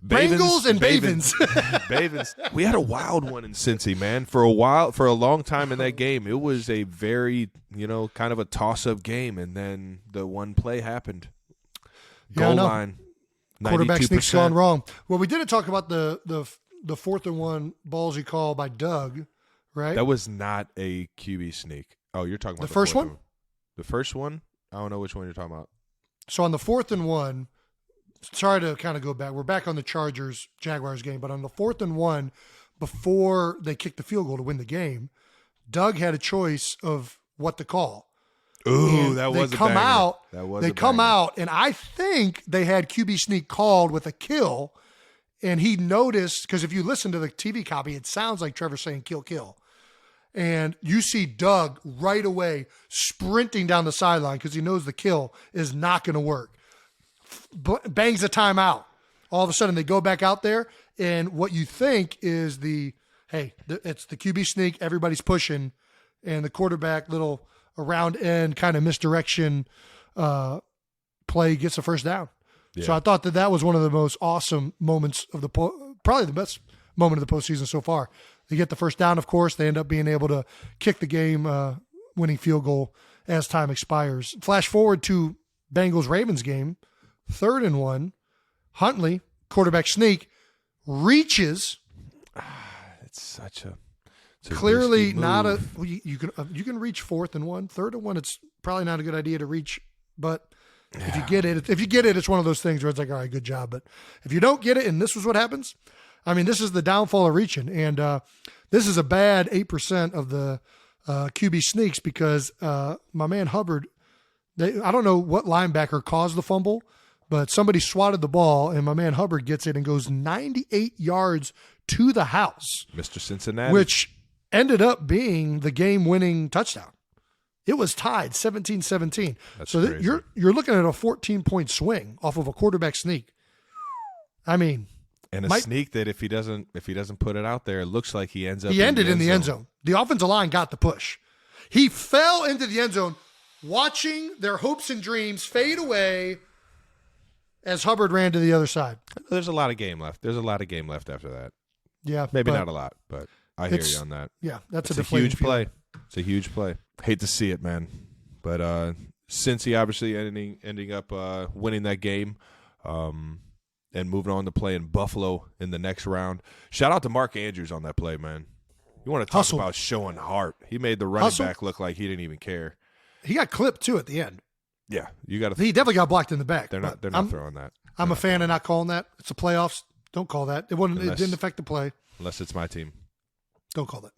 Speaker 2: Bengals and Bavens.
Speaker 3: Bavens. We had a wild one in Cincy, man. For a long time in that game, it was a very, kind of a toss-up game, and then the one play happened. Goal line.
Speaker 2: Quarterback
Speaker 3: 92%.
Speaker 2: sneak's gone wrong. Well, we didn't talk about the 4th and 1 ballsy call by Doug, right?
Speaker 3: That was not a QB sneak. Oh, you're talking about
Speaker 2: the first one?
Speaker 3: The first one? I don't know which one you're talking about.
Speaker 2: So on the 4th and 1, sorry to kind of go back. We're back on the Jaguars game, but on the 4th and 1, before they kicked the field goal to win the game, Doug had a choice of what to call.
Speaker 3: Ooh, that was a banger.
Speaker 2: They come out, and I think they had QB sneak called with a kill, and he noticed, because if you listen to the TV copy, it sounds like Trevor saying kill. And you see Doug right away sprinting down the sideline because he knows the kill is not going to work. Bangs a timeout. All of a sudden, they go back out there, and what you think is it's the QB sneak, everybody's pushing, and the quarterback little around end kind of misdirection play gets a first down. Yeah. So I thought that was one of the most awesome moments of probably the best moment of the postseason so far. They get the first down, of course. They end up being able to kick the game winning field goal as time expires. Flash forward to Bengals-Ravens game, 3rd and 1. Huntley, quarterback sneak, reaches.
Speaker 3: It's such a
Speaker 2: clearly not a. You can reach 4th and 1, 3rd and 1. It's probably not a good idea to reach, but if you get it, it's one of those things where it's like, all right, good job. But if you don't get it, and this was what happens. I mean, this is the downfall of reaching, and this is a bad 8% of the QB sneaks because my man Hubbard. I don't know what linebacker caused the fumble, but somebody swatted the ball, and my man Hubbard gets it and goes 98 yards to the house.
Speaker 3: Mr. Cincinnati.
Speaker 2: Which ended up being the game-winning touchdown. It was tied 17-17. So
Speaker 3: crazy.
Speaker 2: you're looking at a 14-point swing off of a quarterback sneak. I mean,
Speaker 3: and a sneak that if he doesn't put it out there, it looks like he ends up.
Speaker 2: He ended in the end zone. The offensive line got the push. He fell into the end zone, watching their hopes and dreams fade away as Hubbard ran to the other side.
Speaker 3: There's a lot of game left. There's a lot of game left after that.
Speaker 2: Yeah,
Speaker 3: maybe not a lot, but I hear you on that.
Speaker 2: Yeah, that's
Speaker 3: a huge play. It's a huge play. Hate to see it, man. But Cincy obviously ending up winning that game and moving on to play in Buffalo in the next round. Shout out to Mark Andrews on that play, man. You want to talk about showing heart. He made the running back look like he didn't even care.
Speaker 2: He got clipped, too, at the end.
Speaker 3: Yeah, you got to.
Speaker 2: He definitely got blocked in the back.
Speaker 3: They're not throwing that.
Speaker 2: I'm a fan of not calling that. It's the playoffs. Don't call that. It didn't affect the play.
Speaker 3: Unless it's my team.
Speaker 2: Don't call that.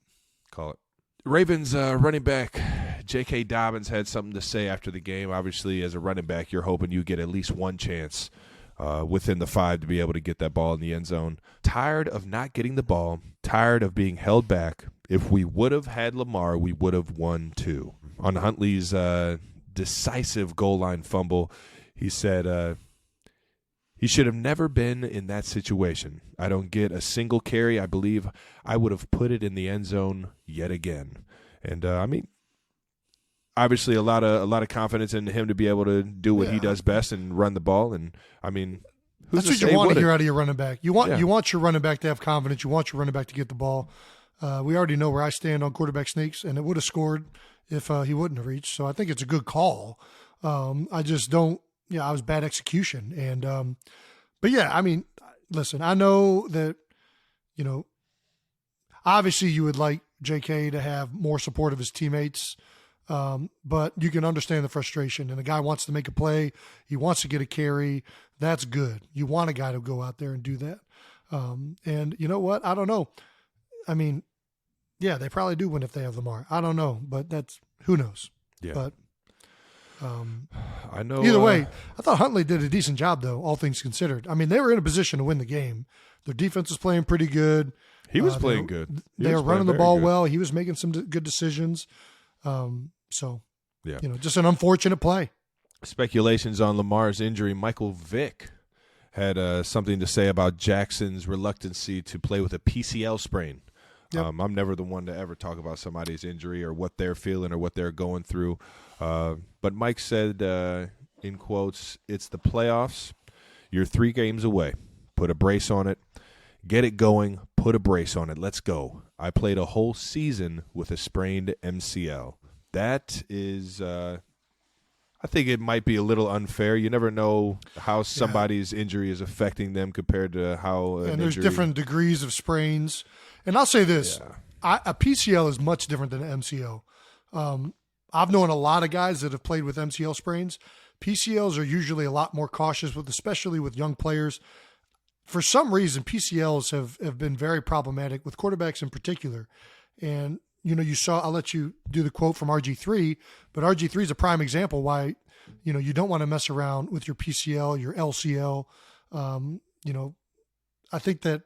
Speaker 3: Call it. Ravens running back J.K. Dobbins had something to say after the game. Obviously, as a running back, you're hoping you get at least one chance within the 5 to be able to get that ball in the end zone. Tired of not getting the ball. Tired of being held back. If we would have had Lamar, we would have won too. On Huntley's decisive goal line fumble, he said he should have never been in that situation. I don't get a single carry. I believe I would have put it in the end zone yet again. And I mean, obviously a lot of confidence in him to be able to do what he does best and run the ball. And I mean,
Speaker 2: that's what you want to hear out of your running back. You want your running back to have confidence. You want your running back to get the ball. We already know where I stand on quarterback sneaks, and it would have scored if he wouldn't have reached. So I think it's a good call. I just don't. Yeah, I was bad execution. And, but yeah, I mean, listen, I know that, obviously you would like JK to have more support of his teammates, but you can understand the frustration. And the guy wants to make a play. He wants to get a carry. That's good. You want a guy to go out there and do that. And you know what? I don't know. I mean, yeah, they probably do win if they have Lamar. I don't know, but who knows?
Speaker 3: Yeah.
Speaker 2: But,
Speaker 3: I know.
Speaker 2: Either way, I thought Huntley did a decent job, though, all things considered. I mean, they were in a position to win the game. Their defense was playing pretty good.
Speaker 3: He was playing good.
Speaker 2: They were running the ball well. He was making some good decisions. So, just an unfortunate play.
Speaker 3: Speculations on Lamar's injury. Michael Vick had something to say about Jackson's reluctancy to play with a PCL sprain. Yep. I'm never the one to ever talk about somebody's injury or what they're feeling or what they're going through. But Mike said, in quotes, it's the playoffs. You're 3 games away. Put a brace on it. Get it going. Put a brace on it. Let's go. I played a whole season with a sprained MCL. That is, I think it might be a little unfair. You never know how somebody's injury is affecting them compared to how
Speaker 2: and there's different degrees of sprains. And I'll say this, a PCL is much different than an MCL. I've known a lot of guys that have played with MCL sprains. PCLs are usually a lot more cautious with, especially with young players. For some reason, PCLs have been very problematic with quarterbacks in particular. And, you saw, I'll let you do the quote from RG3, but RG3 is a prime example why, you don't want to mess around with your PCL, your LCL. I think that,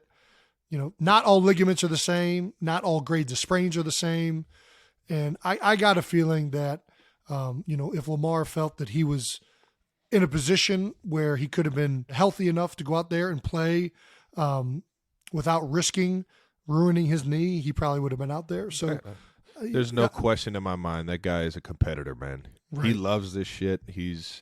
Speaker 2: not all ligaments are the same. Not all grades of sprains are the same. And I got a feeling that, if Lamar felt that he was in a position where he could have been healthy enough to go out there and play without risking ruining his knee, he probably would have been out there. So
Speaker 3: there's no question in my mind that guy is a competitor, man. Right. He loves this shit. He's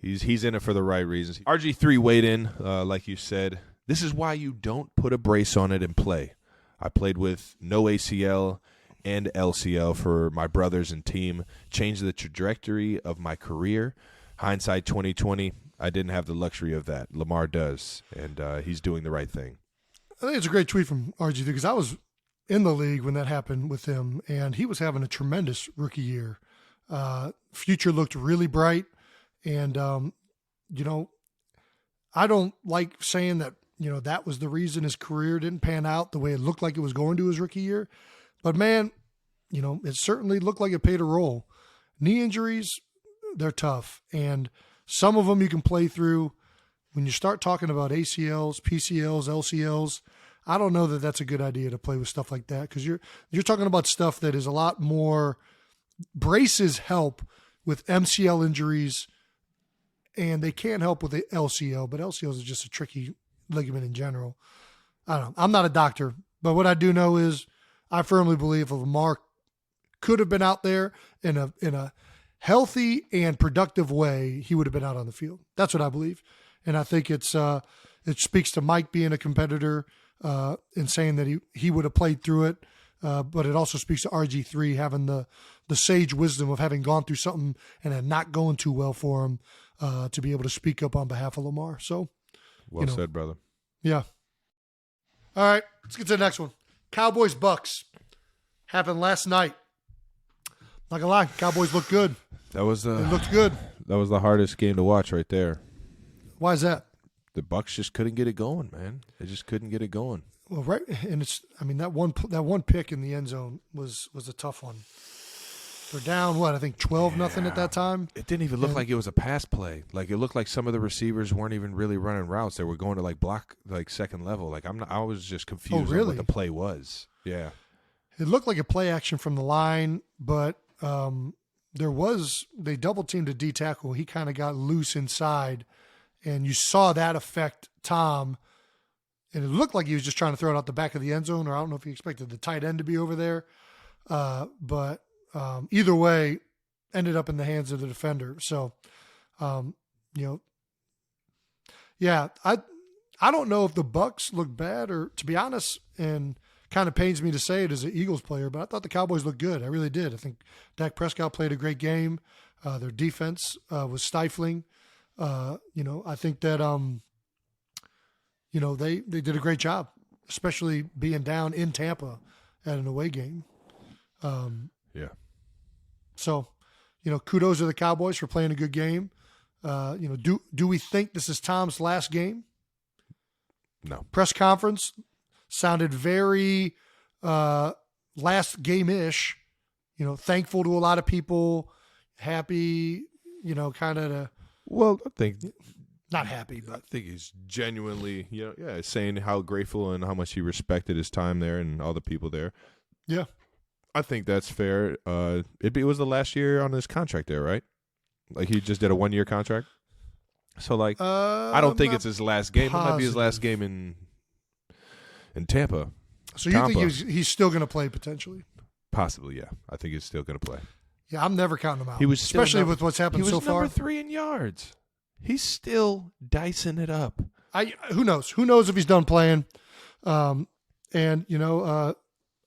Speaker 3: in it for the right reasons. RG3 weighed in, like you said. This is why you don't put a brace on it and play. I played with no ACL and LCL for my brothers and team. Changed the trajectory of my career. Hindsight 2020, I didn't have the luxury of that. Lamar does, and he's doing the right thing.
Speaker 2: I think it's a great tweet from RG3 because I was in the league when that happened with him, and he was having a tremendous rookie year. Future looked really bright, and, I don't like saying that, that was the reason his career didn't pan out the way it looked like it was going to his rookie year. But, man, it certainly looked like it played a role. Knee injuries, they're tough, and some of them you can play through. when you start talking about ACLs, PCLs, LCLs, I don't know that that's a good idea to play with stuff like that, because you're talking about stuff that is a lot more. Braces help with MCL injuries, and they can help with the LCL, but LCLs is just a tricky ligament in general. I don't know. I'm not a doctor, but what I do know is I firmly believe if Lamar could have been out there in a healthy and productive way, he would have been out on the field. That's what I believe. And I think it speaks to Mike being a competitor and saying that he would have played through it. But it also speaks to RG3 having the sage wisdom of having gone through something and it not going too well for him to be able to speak up on behalf of Lamar. So,
Speaker 3: well said, brother.
Speaker 2: Yeah. All right, let's get to the next one. Cowboys-Bucks happened last night. Not gonna lie, Cowboys looked good.
Speaker 3: It
Speaker 2: looked good.
Speaker 3: That was the hardest game to watch right there.
Speaker 2: Why is that?
Speaker 3: The Bucks just couldn't get it going, man. They just couldn't get it going.
Speaker 2: Well, right, and that one pick in the end zone was a tough one. They're down I think 12-0 at that time.
Speaker 3: It didn't even look like it was a pass play. Like, it looked like some of the receivers weren't even really running routes. They were going to block second level. I was just confused on what the play was. Yeah.
Speaker 2: It looked like a play action from the line, but they double teamed a D tackle. He kind of got loose inside, and you saw that affect Tom. And it looked like he was just trying to throw it out the back of the end zone, or I don't know if he expected the tight end to be over there. But either way, ended up in the hands of the defender. So, yeah, I don't know if the Bucks look bad, or, to be honest, and kind of pains me to say it as an Eagles player, but I thought the Cowboys looked good. I really did. I think Dak Prescott played a great game. Their defense was stifling. I think that they did a great job, especially being down in Tampa at an away game.
Speaker 3: Yeah.
Speaker 2: So, kudos to the Cowboys for playing a good game. Do we think this is Tom's last game?
Speaker 3: No.
Speaker 2: Press conference sounded very last game-ish. Thankful to a lot of people, happy. Kind of.
Speaker 3: Well, I think.
Speaker 2: Not happy, but
Speaker 3: I think he's genuinely, saying how grateful and how much he respected his time there and all the people there.
Speaker 2: Yeah.
Speaker 3: I think that's fair. It was the last year on his contract there, right? Like, he just did a 1-year contract. So, I don't think it's his last game. Positive. It might be his last game in Tampa.
Speaker 2: So you think he's still going to play potentially?
Speaker 3: Possibly, yeah. I think he's still going to play.
Speaker 2: Yeah, I'm never counting him out.
Speaker 3: He was
Speaker 2: especially with what's happened so far.
Speaker 3: He was number 3 in yards. He's still dicing it up.
Speaker 2: Who knows? Who knows if he's done playing? I don't know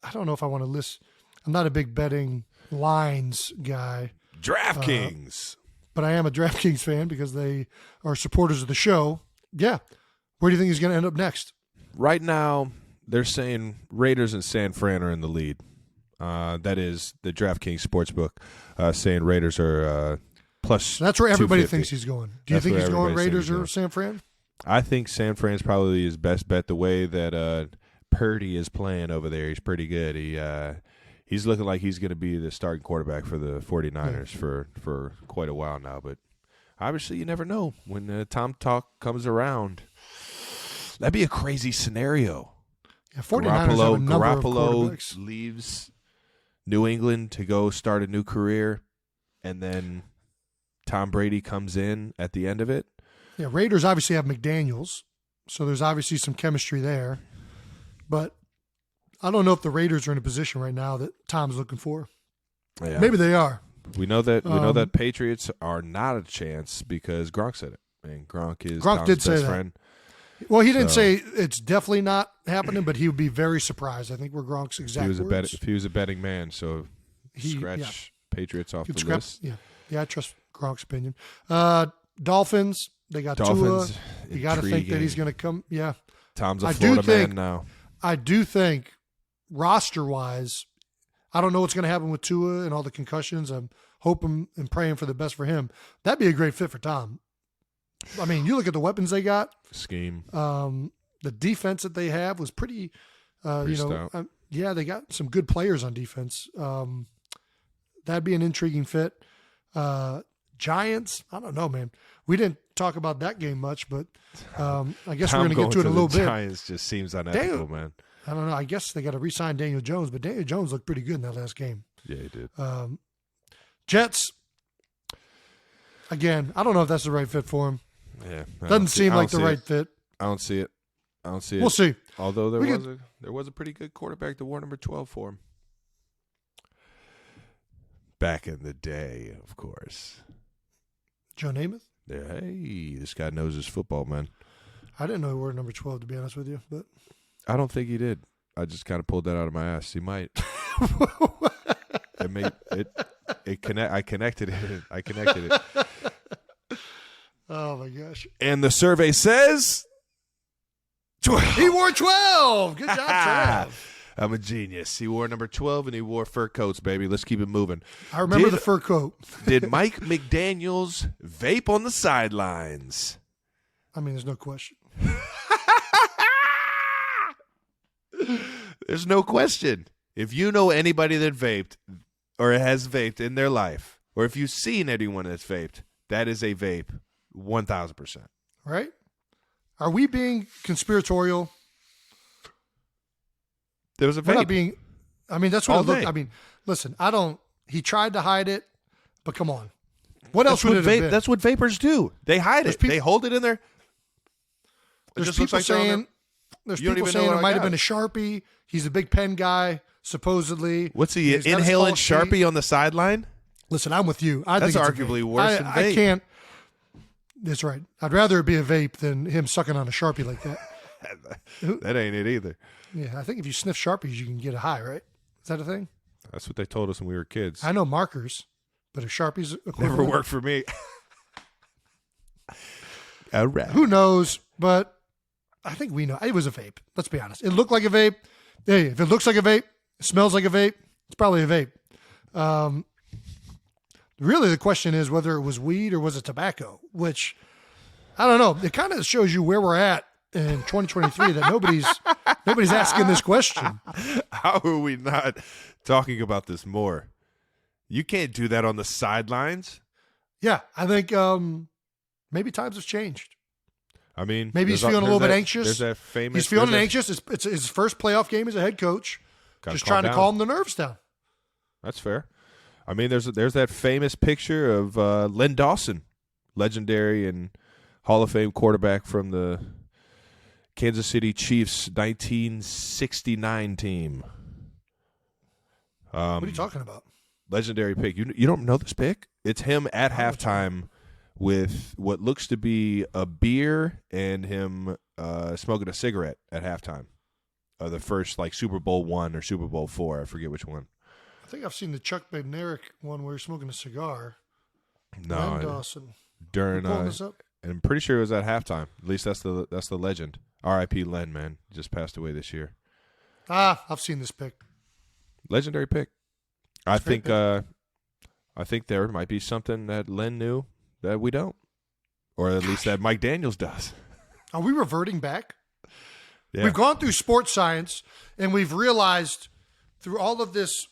Speaker 2: if I want to list. I'm not a big betting lines guy.
Speaker 3: DraftKings.
Speaker 2: But I am a DraftKings fan because they are supporters of the show. Yeah. Where do you think he's going to end up next?
Speaker 3: Right now, they're saying Raiders and San Fran are in the lead. That is the DraftKings Sportsbook saying Raiders are plus.
Speaker 2: That's where everybody thinks he's going. Do you think he's going Raiders or San Fran?
Speaker 3: I think San Fran's probably his best bet. The way that Purdy is playing over there, he's pretty good. He's looking like he's going to be the starting quarterback for the 49ers for quite a while now. But obviously, you never know when Tom talk comes around. That'd be a crazy scenario.
Speaker 2: Yeah, 49ers
Speaker 3: Garoppolo leaves New England to go start a new career, and then Tom Brady comes in at the end of it.
Speaker 2: Yeah, Raiders obviously have McDaniels, so there's obviously some chemistry there. But I don't know if the Raiders are in a position right now that Tom's looking for.
Speaker 3: Yeah.
Speaker 2: Maybe they are.
Speaker 3: We know that Patriots are not a chance because Gronk said it. And Gronk is Tom's
Speaker 2: did say
Speaker 3: best
Speaker 2: that.
Speaker 3: friend.
Speaker 2: Well, he didn't say it's definitely not happening, but he would be very surprised. I think were Gronk's exact words.
Speaker 3: If he was a betting man, so scratch Patriots off the list.
Speaker 2: Yeah, I trust Gronk's opinion. Dolphins, they got Tua. You got to think that he's going to come. Yeah.
Speaker 3: Tom's a Florida man now.
Speaker 2: I do think roster-wise, I don't know what's going to happen with Tua and all the concussions. I'm hoping and praying for the best for him. That'd be a great fit for Tom. I mean, you look at the weapons they got.
Speaker 3: Scheme.
Speaker 2: The defense that they have was pretty stout. They got some good players on defense. That'd be an intriguing fit. Giants, I don't know, man. We didn't talk about that game much, but I guess we're going to get to it a little bit.
Speaker 3: Giants just seems unethical, man.
Speaker 2: I don't know. I guess they got to re-sign Daniel Jones, but Daniel Jones looked pretty good in that last game.
Speaker 3: Yeah, he did.
Speaker 2: Jets, again, I don't know if that's the right fit for him.
Speaker 3: Yeah,
Speaker 2: doesn't seem like the right fit.
Speaker 3: I don't see it.
Speaker 2: We'll see.
Speaker 3: Although there was a pretty good quarterback that wore number 12 for him. Back in the day, of course.
Speaker 2: Joe Namath?
Speaker 3: Yeah, hey, this guy knows his football, man.
Speaker 2: I didn't know he wore number 12, to be honest with you, but
Speaker 3: I don't think he did. I just kind of pulled that out of my ass. He might. I connected it.
Speaker 2: Oh my gosh!
Speaker 3: And the survey says 12.
Speaker 2: He wore 12. Good job, Trav.
Speaker 3: I'm a genius. He wore number 12 and he wore fur coats, baby. Let's keep it moving.
Speaker 2: I remember the fur coat.
Speaker 3: Did Mike McDaniel's vape on the sidelines?
Speaker 2: I mean, there's no question.
Speaker 3: There's no question. If you know anybody that vaped or has vaped in their life, or if you've seen anyone that's vaped, that is a vape, 1,000%.
Speaker 2: Right? Are we being conspiratorial?
Speaker 3: There was a
Speaker 2: We're
Speaker 3: vape.
Speaker 2: not being. I mean, that's what
Speaker 3: All
Speaker 2: it looked.
Speaker 3: day.
Speaker 2: I mean, listen, I don't. He tried to hide it, but come on. What else would it have been?
Speaker 3: That's what vapors do. They hide it. They hold it in there.
Speaker 2: There's people saying. There's people saying it might have been a Sharpie. He's a big pen guy, supposedly.
Speaker 3: What's he inhaling Sharpie on the sideline?
Speaker 2: Listen, I'm with you.
Speaker 3: That's arguably worse than vape.
Speaker 2: I can't. That's right. I'd rather it be a vape than him sucking on a Sharpie like that.
Speaker 3: That ain't it either.
Speaker 2: Yeah, I think if you sniff Sharpies, you can get a high, right? Is that a thing?
Speaker 3: That's what they told us when we were kids.
Speaker 2: I know markers, but if Sharpies
Speaker 3: Never worked for me. All right.
Speaker 2: Who knows? But I think we know. It was a vape. Let's be honest. It looked like a vape. Hey, if it looks like a vape, it smells like a vape, it's probably a vape. Really, the question is whether it was weed or was it tobacco, which I don't know. It kind of shows you where we're at in 2023 that nobody's asking this question.
Speaker 3: How are we not talking about this more? You can't do that on the sidelines.
Speaker 2: Yeah, I think maybe times have changed.
Speaker 3: I mean,
Speaker 2: maybe he's feeling a little bit anxious.
Speaker 3: There's that famous.
Speaker 2: He's feeling anxious. It's his first playoff game as a head coach. Just trying to calm the nerves down.
Speaker 3: That's fair. I mean, there's that famous picture of Len Dawson, legendary and Hall of Fame quarterback from the Kansas City Chiefs 1969 team.
Speaker 2: What are you talking about?
Speaker 3: Legendary pick. You don't know this pick? It's him at halftime with what looks to be a beer and him smoking a cigarette at halftime. The first Super Bowl I or Super Bowl IV. I forget which one.
Speaker 2: I think I've seen the Chuck Bednarik one where he's smoking a cigar.
Speaker 3: No,
Speaker 2: Len Dawson.
Speaker 3: During
Speaker 2: pulling this up?
Speaker 3: And I'm pretty sure it was at halftime. At least that's the legend. R.I.P. Len, man, just passed away this year.
Speaker 2: I've seen this pick.
Speaker 3: Legendary pick. I think there might be something that Len knew that we don't, or at least that Mike Daniels does.
Speaker 2: Are we reverting back?
Speaker 3: Yeah.
Speaker 2: We've gone through sports science, and we've realized through all of this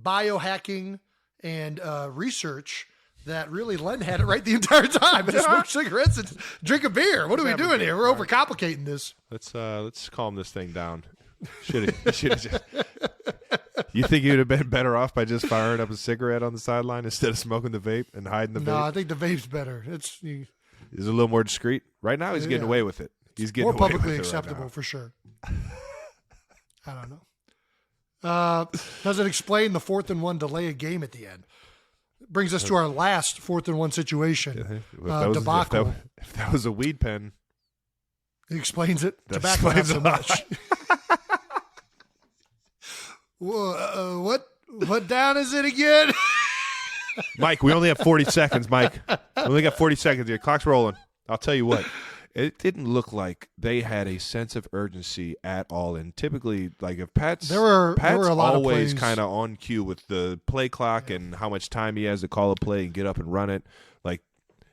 Speaker 2: biohacking and research that really Len had it right the entire time. Just smoke cigarettes and drink a beer. What are we doing here? We're overcomplicating this.
Speaker 3: Let's calm this thing down. Should have. You think you'd have been better off by just firing up a cigarette on the sideline instead of smoking the vape and hiding the vape?
Speaker 2: No, I think the vape's better. It's
Speaker 3: a little more discreet. Right now, he's getting away with it. He's getting
Speaker 2: more
Speaker 3: away
Speaker 2: publicly
Speaker 3: with it
Speaker 2: acceptable
Speaker 3: right
Speaker 2: for sure. I don't know. Does it explain the 4th and 1 delay a game at the end? Brings us to our last 4th and 1 situation. Debacle.
Speaker 3: If that was a weed pen,
Speaker 2: it explains it.
Speaker 3: That
Speaker 2: Tobacco not
Speaker 3: explains
Speaker 2: so
Speaker 3: a lot.
Speaker 2: much. What down is it again?
Speaker 3: Mike, we only have 40 seconds, Mike. We only got 40 seconds here. Clock's rolling. I'll tell you what. It didn't look like they had a sense of urgency at all. And typically, if Pat's
Speaker 2: there were a lot
Speaker 3: always
Speaker 2: of
Speaker 3: kind of on cue with the play clock and how much time he has to call a play and get up and run it.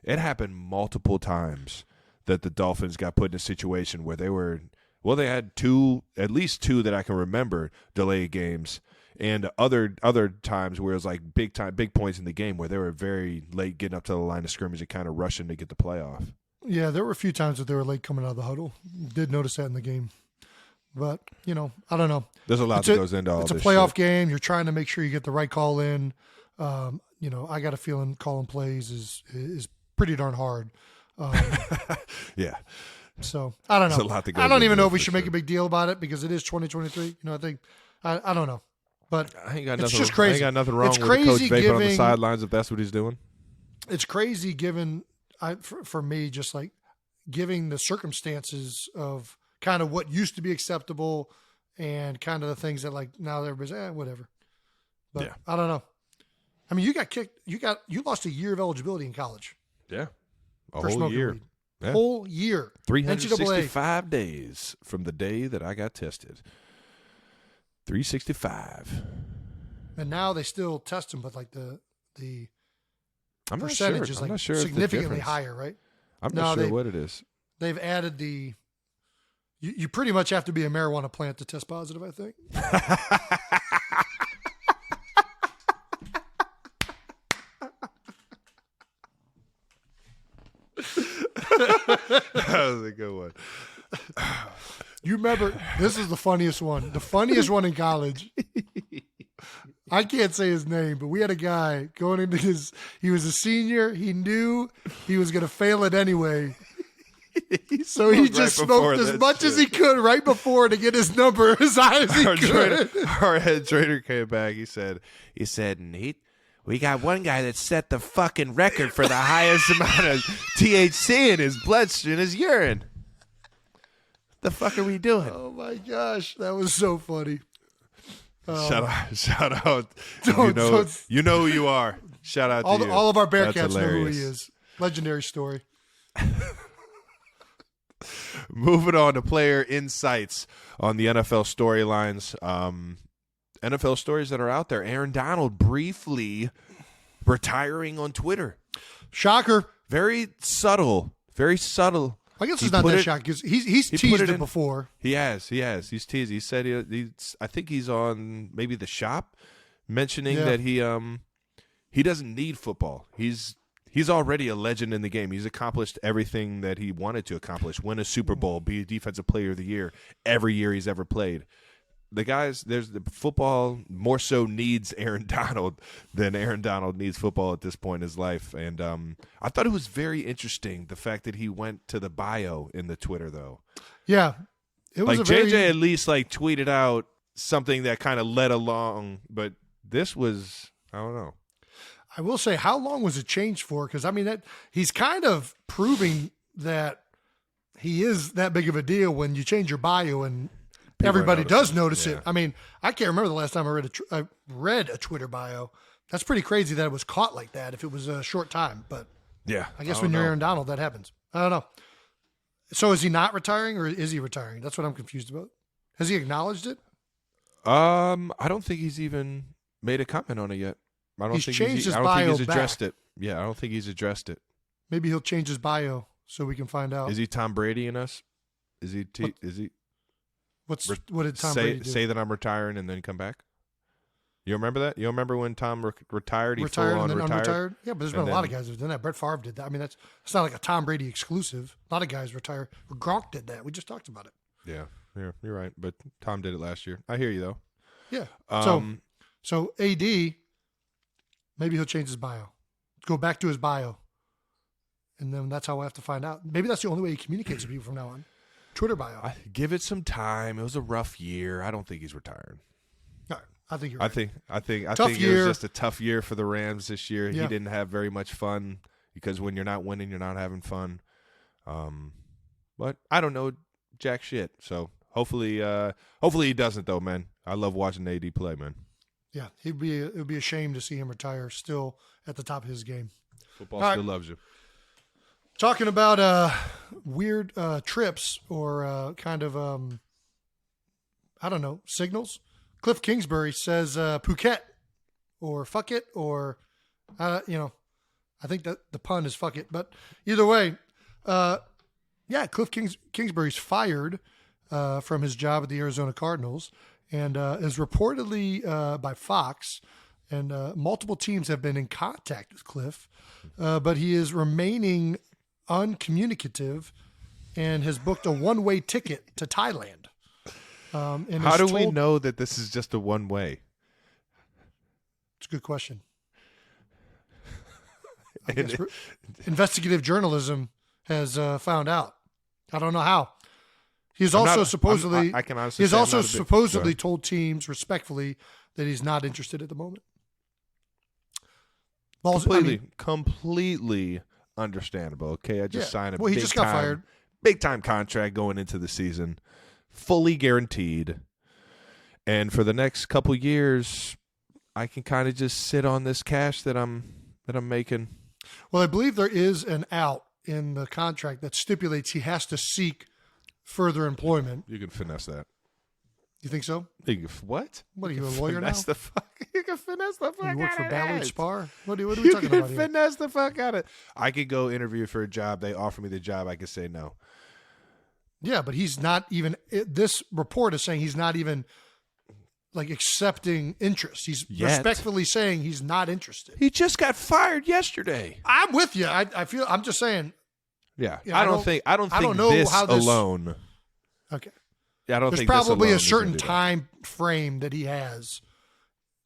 Speaker 3: It happened multiple times that the Dolphins got put in a situation where they had at least two that I can remember, delayed games. and other times where it was like big points in the game where they were very late getting up to the line of scrimmage and kind of rushing to get the playoff.
Speaker 2: Yeah, there were a few times that they were late coming out of the huddle. Did notice that in the game. But, I don't know.
Speaker 3: There's a lot that goes into all this.
Speaker 2: It's a playoff game. You're trying to make sure you get the right call in. I got a feeling calling plays is pretty darn hard.
Speaker 3: Yeah.
Speaker 2: So, I don't know.
Speaker 3: There's a lot that goes
Speaker 2: I don't even
Speaker 3: into
Speaker 2: know
Speaker 3: it
Speaker 2: if we
Speaker 3: for
Speaker 2: should
Speaker 3: sure.
Speaker 2: make a big deal about it because it is 2023. I don't know. But
Speaker 3: I ain't got
Speaker 2: it's
Speaker 3: nothing,
Speaker 2: just crazy.
Speaker 3: I ain't got nothing wrong
Speaker 2: It's
Speaker 3: with the coach
Speaker 2: crazy
Speaker 3: vaping on the
Speaker 2: giving-
Speaker 3: sidelines if that's what he's doing.
Speaker 2: It's crazy given, for me, just like giving the circumstances of kind of what used to be acceptable and kind of the things that like now everybody's whatever. But
Speaker 3: Yeah.
Speaker 2: I don't know. I mean, you got kicked. You lost a year of eligibility in college
Speaker 3: Yeah. A
Speaker 2: for
Speaker 3: whole
Speaker 2: smoking
Speaker 3: year.
Speaker 2: weed.
Speaker 3: Yeah.
Speaker 2: Whole year.
Speaker 3: 365 days from the day that I got tested. 365.
Speaker 2: And now they still test them, but like the
Speaker 3: I'm not
Speaker 2: percentage
Speaker 3: sure.
Speaker 2: is
Speaker 3: I'm
Speaker 2: like
Speaker 3: not sure if the
Speaker 2: significantly
Speaker 3: difference-
Speaker 2: higher, right?
Speaker 3: I'm
Speaker 2: No,
Speaker 3: not sure
Speaker 2: they-
Speaker 3: what it is.
Speaker 2: They've added you pretty much have to be a marijuana plant to test positive, I think.
Speaker 3: That was a good one.
Speaker 2: You remember, this is the funniest one. The funniest one in college. I can't say his name, but we had a guy going into he was a senior. He knew he was going to fail it anyway. So he just smoked as much as he could right before to get his number as high as he could.
Speaker 3: Our head trainer came back. He said, Nate, we got one guy that set the fucking record for the highest amount of THC in his bloodstream, in his urine. The fuck are we doing?
Speaker 2: Oh my gosh, that was so funny.
Speaker 3: Shout out.
Speaker 2: Don't-
Speaker 3: You know who you are. Shout out to you.
Speaker 2: All of our
Speaker 3: That's
Speaker 2: Bearcats know who
Speaker 3: hilarious.
Speaker 2: he is. Legendary story.
Speaker 3: Moving on to player insights on the NFL storylines. NFL stories that are out there. Aaron Donald briefly retiring on Twitter.
Speaker 2: Shocker.
Speaker 3: Very subtle. Very subtle.
Speaker 2: I guess
Speaker 3: He
Speaker 2: it's not
Speaker 3: put
Speaker 2: that
Speaker 3: it-
Speaker 2: shock because he's
Speaker 3: he put
Speaker 2: teased
Speaker 3: it
Speaker 2: it
Speaker 3: in-
Speaker 2: before.
Speaker 3: He has. He's teased. He said I think he's on maybe The Shop mentioning
Speaker 2: Yeah.
Speaker 3: that he doesn't need football. He's already a legend in the game. He's accomplished everything that he wanted to accomplish. Win a Super Bowl, be a defensive player of the year every year he's ever played. The football more so needs Aaron Donald than Aaron Donald needs football at this point in his life. And I thought it was very interesting the fact that he went to the bio in the Twitter though.
Speaker 2: Yeah. It was
Speaker 3: Like
Speaker 2: a very,
Speaker 3: JJ at least like tweeted out something that kind of led along, but this was, I don't know.
Speaker 2: I will say, how long was it changed for? Because I mean, he's kind of proving that he is that big of a deal when you change your bio and
Speaker 3: People
Speaker 2: everybody
Speaker 3: are
Speaker 2: does
Speaker 3: noticing.
Speaker 2: notice
Speaker 3: Yeah.
Speaker 2: it. I mean, I can't remember the last time I read a Twitter bio. That's pretty crazy that it was caught like that. If it was a short time, but
Speaker 3: Yeah,
Speaker 2: I guess
Speaker 3: don't
Speaker 2: when you're
Speaker 3: know.
Speaker 2: Aaron Donald, that happens. I don't know. So is he not retiring or is he retiring? That's what I'm confused about. Has he acknowledged it?
Speaker 3: I don't think he's even made a comment on it yet. I don't
Speaker 2: He's
Speaker 3: think
Speaker 2: changed his
Speaker 3: I don't think
Speaker 2: bio
Speaker 3: he's addressed
Speaker 2: back.
Speaker 3: it. Yeah, I don't think he's addressed it.
Speaker 2: Maybe he'll change his bio so we can find out.
Speaker 3: Is he Tom Brady in us? Is he? Is he?
Speaker 2: What did Tom
Speaker 3: say
Speaker 2: Brady do?
Speaker 3: say that I'm retiring and then come back? You remember that? You remember when Tom retired? He
Speaker 2: Retired
Speaker 3: full
Speaker 2: and
Speaker 3: on
Speaker 2: then
Speaker 3: retired.
Speaker 2: unretired? Yeah, but there's
Speaker 3: And
Speaker 2: been a lot of
Speaker 3: then-
Speaker 2: guys who've done that. Brett Favre did that. I mean, it's not like a Tom Brady exclusive. A lot of guys retire. Gronk did that. We just talked about it.
Speaker 3: Yeah, you're right. But Tom did it last year. I hear you though.
Speaker 2: Yeah.
Speaker 3: Um,
Speaker 2: So AD, maybe he'll change his bio. Go back to his bio. And then that's how we'll have to find out. Maybe that's the only way he communicates with people from now on. Twitter bio.
Speaker 3: give it some time. It was a rough year. I don't think he's retiring.
Speaker 2: All right. I think you're
Speaker 3: I
Speaker 2: right.
Speaker 3: think
Speaker 2: Tough
Speaker 3: it
Speaker 2: year.
Speaker 3: was just a tough year for the Rams this year.
Speaker 2: Yeah.
Speaker 3: He didn't have very much fun because when you're not winning, you're not having fun. But I don't know jack shit. So hopefully he doesn't though, man. I love watching AD play, man.
Speaker 2: Yeah. It would be a shame to see him retire still at the top of his game.
Speaker 3: Football
Speaker 2: All right.
Speaker 3: still loves you.
Speaker 2: Talking about weird trips or kind of, I don't know, signals. Cliff Kingsbury says Phuket or fuck it or, I think that the pun is fuck it. But either way, Cliff Kingsbury's fired from his job at the Arizona Cardinals. and is reportedly by Fox, and multiple teams have been in contact with Cliff, but he is remaining uncommunicative and has booked a one-way ticket to Thailand. And
Speaker 3: how do we know that this is just a one-way?
Speaker 2: It's a good question. I guess investigative journalism has found out. I don't know how. He's also supposedly told teams respectfully that he's not interested at the moment.
Speaker 3: Completely understandable. Okay, I just signed
Speaker 2: he just got fired.
Speaker 3: Big time contract going into the season, fully guaranteed, and for the next couple years, I can kind of just sit on this cash that I'm making.
Speaker 2: Well, I believe there is an out in the contract that stipulates he has to seek further employment.
Speaker 3: You can finesse that.
Speaker 2: You think so?
Speaker 3: What?
Speaker 2: What are you, a lawyer now?
Speaker 3: You can finesse the fuck out of it.
Speaker 2: You work for Ballard Spar? What are we talking about here?
Speaker 3: You can finesse the fuck out of it. I could go interview for a job. They offer me the job. I could say no.
Speaker 2: Yeah, but he's not even – this report is saying he's not even like accepting interest. He's respectfully saying he's not interested.
Speaker 3: He just got fired yesterday.
Speaker 2: I'm with you. I feel – I'm just saying.
Speaker 3: Yeah. I don't think this alone.
Speaker 2: Okay.
Speaker 3: Yeah, I don't
Speaker 2: There's
Speaker 3: think
Speaker 2: probably a certain time frame that he has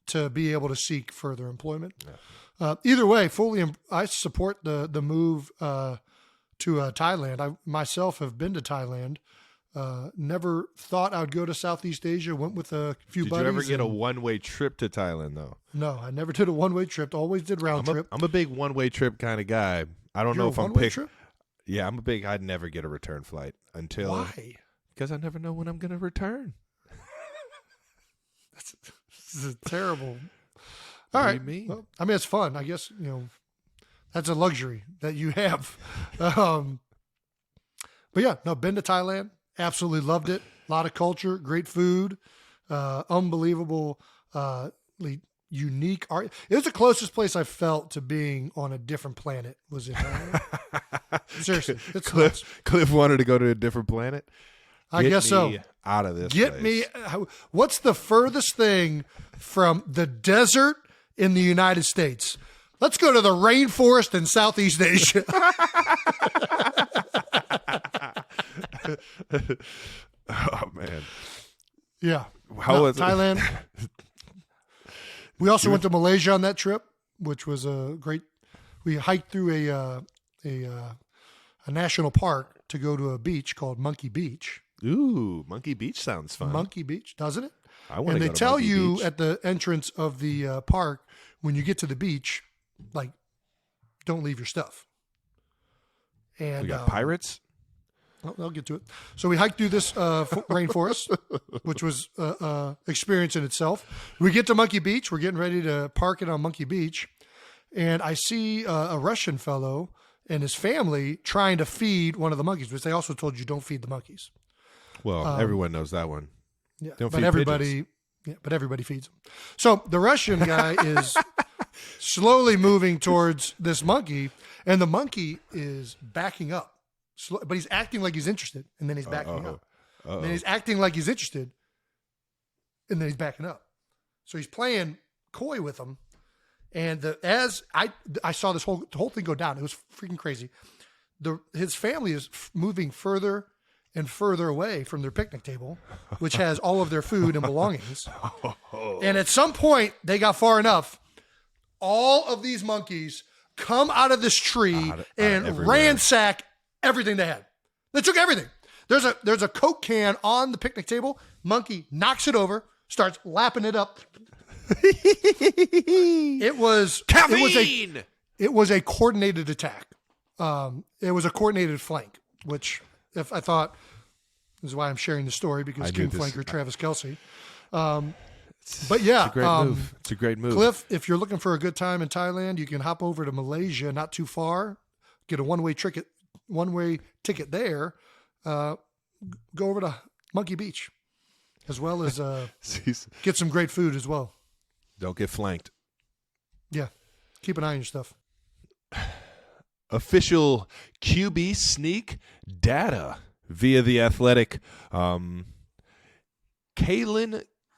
Speaker 2: to be able to seek further employment. Yeah. Either way, I support the move to Thailand. I myself have been to Thailand. Never thought I would go to Southeast Asia. Went with a few buddies.
Speaker 3: Did you ever get a one-way trip to Thailand, though?
Speaker 2: No, I never did a one-way trip. Always did round trip.
Speaker 3: I'm a big one-way trip kind of guy. I don't know if I'm picked. Yeah, I'd never get a return flight until.
Speaker 2: Why?
Speaker 3: Because I never know when I'm going to return.
Speaker 2: This is terrible. All right.
Speaker 3: What do you mean?
Speaker 2: Well, I mean, it's fun. I guess, that's a luxury that you have. But yeah, been to Thailand. Absolutely loved it. A lot of culture, great food, unbelievable, unique art. It was the closest place I felt to being on a different planet was in Thailand. Seriously. It's
Speaker 3: Cliff wanted to go to a different planet?
Speaker 2: I guess so.
Speaker 3: Out of this
Speaker 2: Get
Speaker 3: place.
Speaker 2: me. What's the furthest thing from the desert in the United States? Let's go to the rainforest in Southeast Asia.
Speaker 3: Oh man.
Speaker 2: Yeah.
Speaker 3: How was
Speaker 2: Thailand? We also went to Malaysia on that trip, which was a great. We hiked through a national park to go to a beach called Monkey Beach.
Speaker 3: Ooh, Monkey Beach sounds fun.
Speaker 2: Monkey Beach, doesn't it?
Speaker 3: I want to go to Monkey Beach.
Speaker 2: And they tell you at the entrance of the park when you get to the beach, like, don't leave your stuff. And
Speaker 3: we got pirates?
Speaker 2: I'll get to it. So we hiked through this rainforest, which was experience in itself. We get to Monkey Beach. We're getting ready to park it on Monkey Beach. And I see a Russian fellow and his family trying to feed one of the monkeys, which they also told you don't feed the monkeys.
Speaker 3: Well, everyone knows that one.
Speaker 2: Yeah, but everybody feeds them. So the Russian guy is slowly moving towards this monkey, and the monkey is backing up. But he's acting like he's interested, and then he's backing up. And then he's acting like he's interested, and then he's backing up. So he's playing coy with him. And as I saw the whole thing go down, it was freaking crazy. His family is moving further and further away from their picnic table, which has all of their food and belongings. And at some point, they got far enough. All of these monkeys come out of this tree and ransack everything they had. They took everything. There's a Coke can on the picnic table. Monkey knocks it over, starts lapping it up. It was
Speaker 3: caffeine.
Speaker 2: It was a coordinated attack. It was a coordinated flank, which if I thought this is why I'm sharing the story because King Flanker Travis Kelce. But yeah,
Speaker 3: it's a great move. It's a great move.
Speaker 2: Cliff, if you're looking for a good time in Thailand, you can hop over to Malaysia, not too far, get a one-way ticket there, go over to Monkey Beach, as well as get some great food as well.
Speaker 3: Don't get flanked.
Speaker 2: Yeah, keep an eye on your stuff.
Speaker 3: Official QB sneak data via The Athletic. Kalen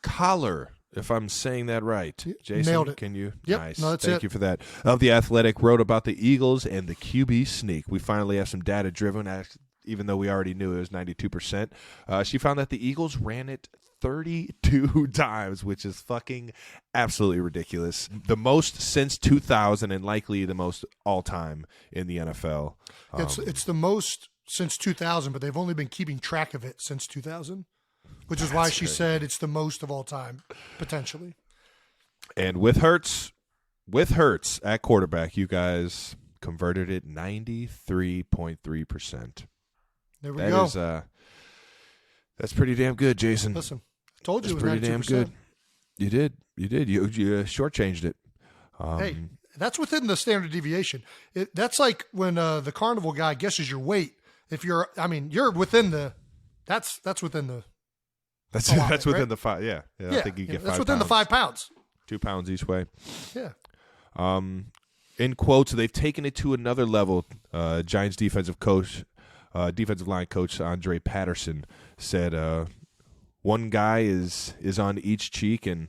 Speaker 3: Collar, if I'm saying that right. Jason,
Speaker 2: nailed it.
Speaker 3: Can you?
Speaker 2: Yep.
Speaker 3: Nice.
Speaker 2: No, that's
Speaker 3: Thank
Speaker 2: it.
Speaker 3: you for that. Of The Athletic wrote about the Eagles and the QB sneak. We finally have some data driven, even though we already knew it was 92%. She found that the Eagles ran it 32 times, which is fucking absolutely ridiculous. The most since 2000 and likely the most all-time in the NFL.
Speaker 2: It's the most since 2000, but they've only been keeping track of it since 2000, which is why she said it's the most of all time, potentially. And
Speaker 3: with Hurts at quarterback, you guys converted it 93.3%.
Speaker 2: There we go.
Speaker 3: That's pretty damn good, Jason.
Speaker 2: Listen, I told you
Speaker 3: That's
Speaker 2: it was
Speaker 3: pretty
Speaker 2: 92%.
Speaker 3: damn good. You did. You shortchanged it.
Speaker 2: Hey, that's within the standard deviation. That's like when the carnival guy guesses your weight. If you're within the. That's within the.
Speaker 3: That's within the 5. Yeah. I think you get 5
Speaker 2: That's within
Speaker 3: pounds.
Speaker 2: the 5 pounds.
Speaker 3: 2 pounds each way.
Speaker 2: Yeah.
Speaker 3: In quotes, they've taken it to another level. Giants defensive line coach Andre Patterson said, one guy is on each cheek, and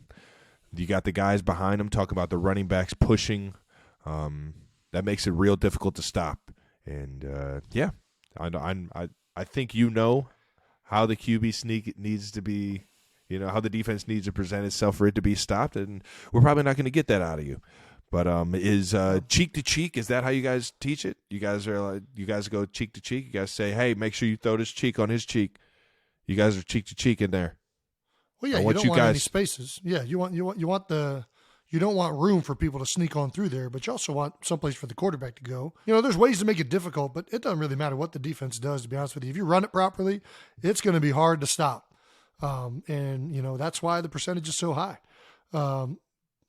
Speaker 3: you got the guys behind him. Talk about the running backs pushing. That makes it real difficult to stop. And I think how the QB sneak needs to be. How the defense needs to present itself for it to be stopped, and we're probably not going to get that out of you. But is cheek to cheek? Is that how you guys teach it? You guys go cheek to cheek. You guys say, "Hey, make sure you throw this cheek on his cheek." You guys are cheek to cheek in there.
Speaker 2: Well, yeah, you don't want any spaces. Yeah, you don't want room for people to sneak on through there, but you also want someplace for the quarterback to go. There's ways to make it difficult, but it doesn't really matter what the defense does. To be honest with you, if you run it properly, it's going to be hard to stop. And that's why the percentage is so high.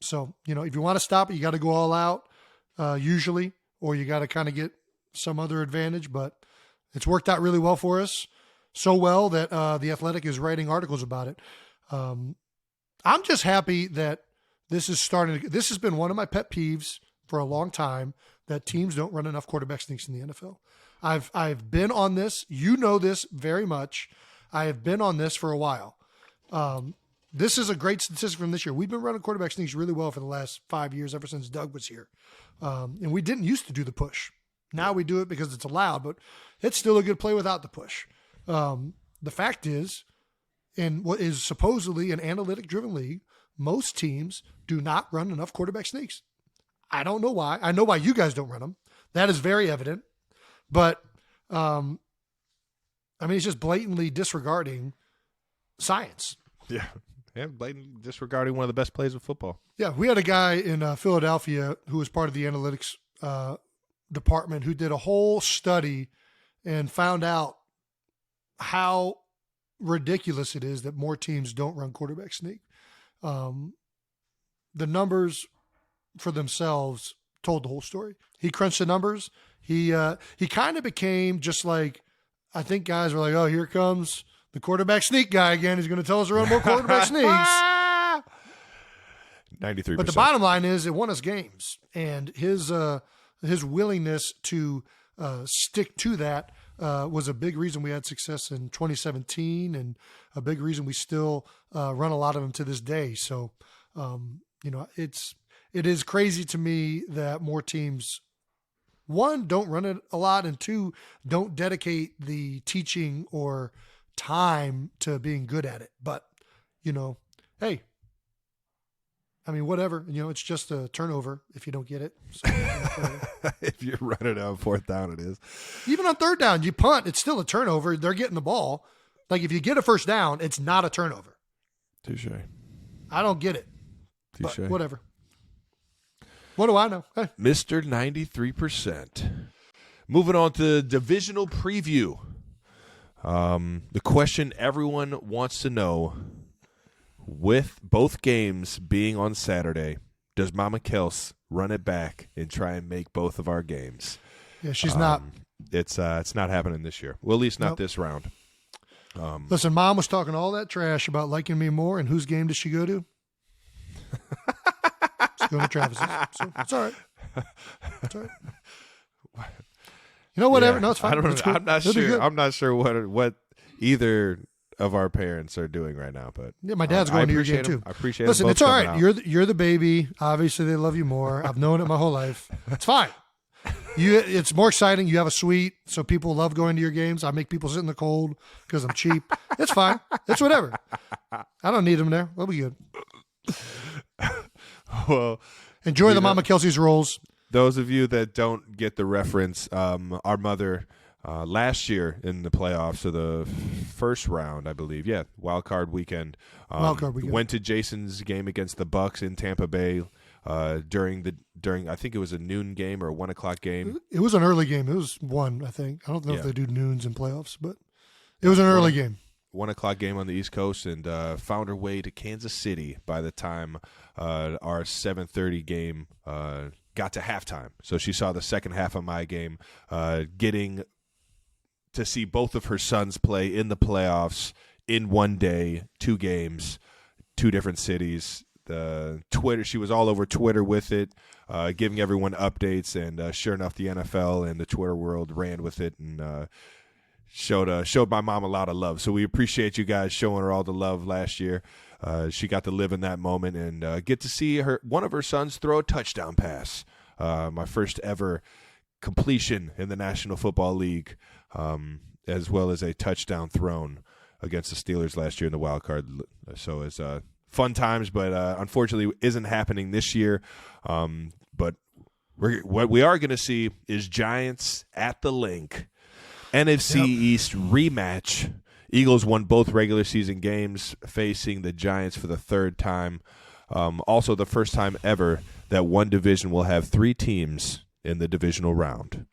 Speaker 2: So, if you want to stop it, you got to go all out, usually, or you got to kind of get some other advantage, but it's worked out really well for us. So well that, The Athletic is writing articles about it. I'm just happy that this has been one of my pet peeves for a long time, that teams don't run enough quarterback sneaks in the NFL. I've been on this, this very much. I have been on this for a while. This is a great statistic from this year. We've been running quarterback sneaks really well for the last 5 years, ever since Doug was here. And we didn't used to do the push. Now we do it because it's allowed, but it's still a good play without the push. The fact is, in what is supposedly an analytic-driven league, most teams do not run enough quarterback sneaks. I don't know why. I know why you guys don't run them. That is very evident. But, it's just blatantly disregarding science.
Speaker 3: Yeah. Yeah, blatantly disregarding one of the best plays of football.
Speaker 2: Yeah, we had a guy in Philadelphia who was part of the analytics department who did a whole study and found out how ridiculous it is that more teams don't run quarterback sneak. The numbers for themselves told the whole story. He crunched the numbers. He kind of became just like, I think guys were like, oh, here comes the quarterback sneak guy again. He's going to tell us to run more quarterback sneaks.
Speaker 3: 93%.
Speaker 2: But the bottom line is, it won us games, and his willingness to stick to that was a big reason we had success in 2017, and a big reason we still run a lot of them to this day. So, it is crazy to me that more teams, one, don't run it a lot, and two, don't dedicate the teaching or time to being good at it. But, hey, whatever, it's just a turnover if you don't get it. So,
Speaker 3: if you're running on 4th down, it is.
Speaker 2: Even on 3rd down, you punt, it's still a turnover. They're getting the ball. Like, if you get a 1st down, it's not a turnover.
Speaker 3: Touche.
Speaker 2: I don't get it.
Speaker 3: Touche.
Speaker 2: But whatever. What do I know? Hey.
Speaker 3: Mr. 93%. Moving on to divisional preview. The question everyone wants to know, with both games being on Saturday, does Mama Kels run it back and try and make both of our games?
Speaker 2: Yeah, she's not.
Speaker 3: It's not happening this year. Well, at least not this round.
Speaker 2: Listen, Mom was talking all that trash about liking me more, and whose game does she go to? She's going to Travis's. So it's all right. It's all right. Whatever.
Speaker 3: Yeah,
Speaker 2: no, it's fine.
Speaker 3: I'm not sure. I'm not sure what either of our parents are doing right now. But
Speaker 2: yeah, my dad's going to your game too.
Speaker 3: I appreciate.
Speaker 2: Listen,
Speaker 3: them both
Speaker 2: it's all right.
Speaker 3: out.
Speaker 2: You're the baby. Obviously, they love you more. I've known it my whole life. It's fine. It's more exciting. You have a suite, so people love going to your games. I make people sit in the cold because I'm cheap. It's fine. It's whatever. I don't need them there. We'll be good.
Speaker 3: Well,
Speaker 2: enjoy the Mama Kelsey's rolls.
Speaker 3: Those of you that don't get the reference, our mother last year in the playoffs of the first round, I believe, Wildcard Weekend, went to Jason's game against the Bucs in Tampa Bay during I think it was a noon game or a 1 o'clock game.
Speaker 2: It was an early game. It was 1, I think. I don't know if they do noons in playoffs, but it was an early game.
Speaker 3: 1 o'clock game on the East Coast, and found her way to Kansas City by the time our 7:30 game got to halftime. So she saw the second half of my game, getting to see both of her sons play in the playoffs in one day, 2 games, 2 different cities. The Twitter, she was all over Twitter with it, giving everyone updates, and sure enough, the NFL and the Twitter world ran with it and showed my mom a lot of love. So we appreciate you guys showing her all the love last year. She got to live in that moment and get to see one of her sons throw a touchdown pass. My first ever completion in the National Football League, as well as a touchdown thrown against the Steelers last year in the wild card. So it's fun times, but unfortunately isn't happening this year. But what we are going to see is Giants at the Link. NFC East rematch. Eagles won both regular season games, facing the Giants for the 3rd time. Also the first time ever that one division will have 3 teams in the divisional round.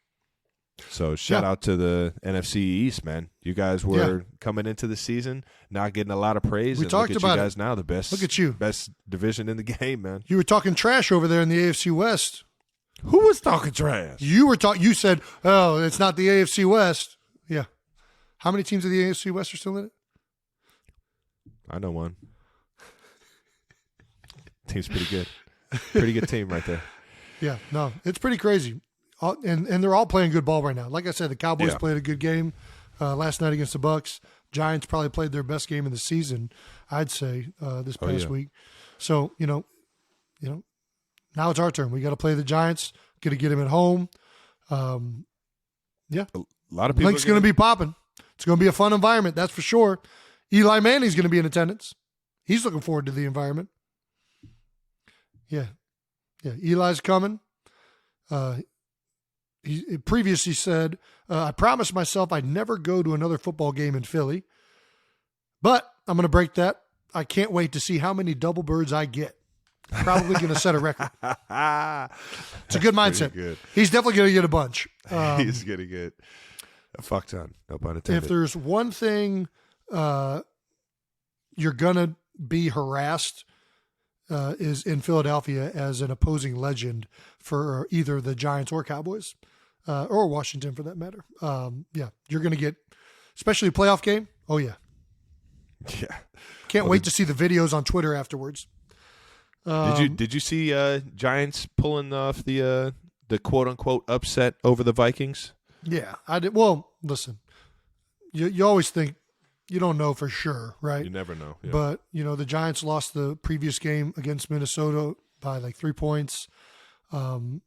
Speaker 3: So shout out to the NFC East, man. You guys were coming into the season not getting a lot of praise.
Speaker 2: We talked about
Speaker 3: you guys now, the best.
Speaker 2: Look at you,
Speaker 3: best division in the game, man.
Speaker 2: You were talking trash over there in the AFC West.
Speaker 3: Who was talking trash?
Speaker 2: You were talking. You said, "Oh, it's not the AFC West." Yeah. How many teams of the AFC West are still in it?
Speaker 3: I know one. Team's pretty good. Pretty good team right there.
Speaker 2: Yeah, no, it's pretty crazy. And they're all playing good ball right now. Like I said, the Cowboys played a good game last night against the Bucs. Giants probably played their best game of the season, I'd say, this past week. So, you know, now it's our turn. We got to play the Giants. Got to get them at home.
Speaker 3: A lot of people.
Speaker 2: Link's going to be popping. It's going to be a fun environment, that's for sure. Eli Manning's going to be in attendance. He's looking forward to the environment. Yeah. Eli's coming. He previously said, I promised myself I'd never go to another football game in Philly, but I'm going to break that. I can't wait to see how many double birds I get. Probably going to set a record. It's a good mindset.
Speaker 3: Good.
Speaker 2: He's definitely going to get a bunch.
Speaker 3: He's going to get a fuck ton. No pun intended.
Speaker 2: If there's one thing you're going to be harassed is in Philadelphia as an opposing legend for either the Giants or Cowboys, or Washington for that matter. You're going to get, especially a playoff game. Oh, yeah.
Speaker 3: Yeah.
Speaker 2: Can't wait to see the videos on Twitter afterwards.
Speaker 3: Did you see Giants pulling off the quote-unquote upset over the Vikings?
Speaker 2: Yeah, I did. Well, listen, you always think, you don't know for sure, right?
Speaker 3: You never know. Yeah.
Speaker 2: But, the Giants lost the previous game against Minnesota by like 3 points. And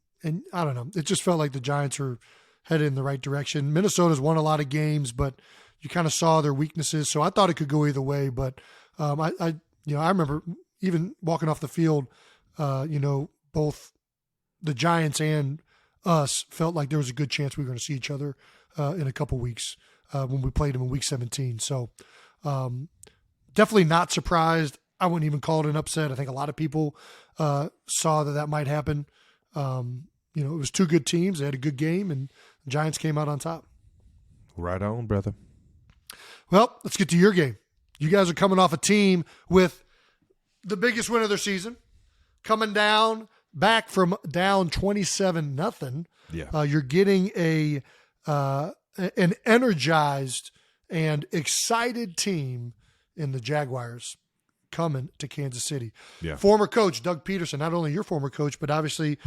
Speaker 2: I don't know. It just felt like the Giants were headed in the right direction. Minnesota's won a lot of games, but you kind of saw their weaknesses. So I thought it could go either way. But I remember even walking off the field, both the Giants and us felt like there was a good chance we were going to see each other in a couple weeks. When we played them in Week 17. So definitely not surprised. I wouldn't even call it an upset. I think a lot of people saw that might happen. It was 2 good teams. They had a good game, and the Giants came out on top.
Speaker 3: Right on, brother.
Speaker 2: Well, let's get to your game. You guys are coming off a team with the biggest win of their season, coming back from down 27-0.
Speaker 3: Yeah.
Speaker 2: You're getting an energized and excited team in the Jaguars coming to Kansas City.
Speaker 3: Yeah.
Speaker 2: Former coach Doug Peterson, not only your former coach, but obviously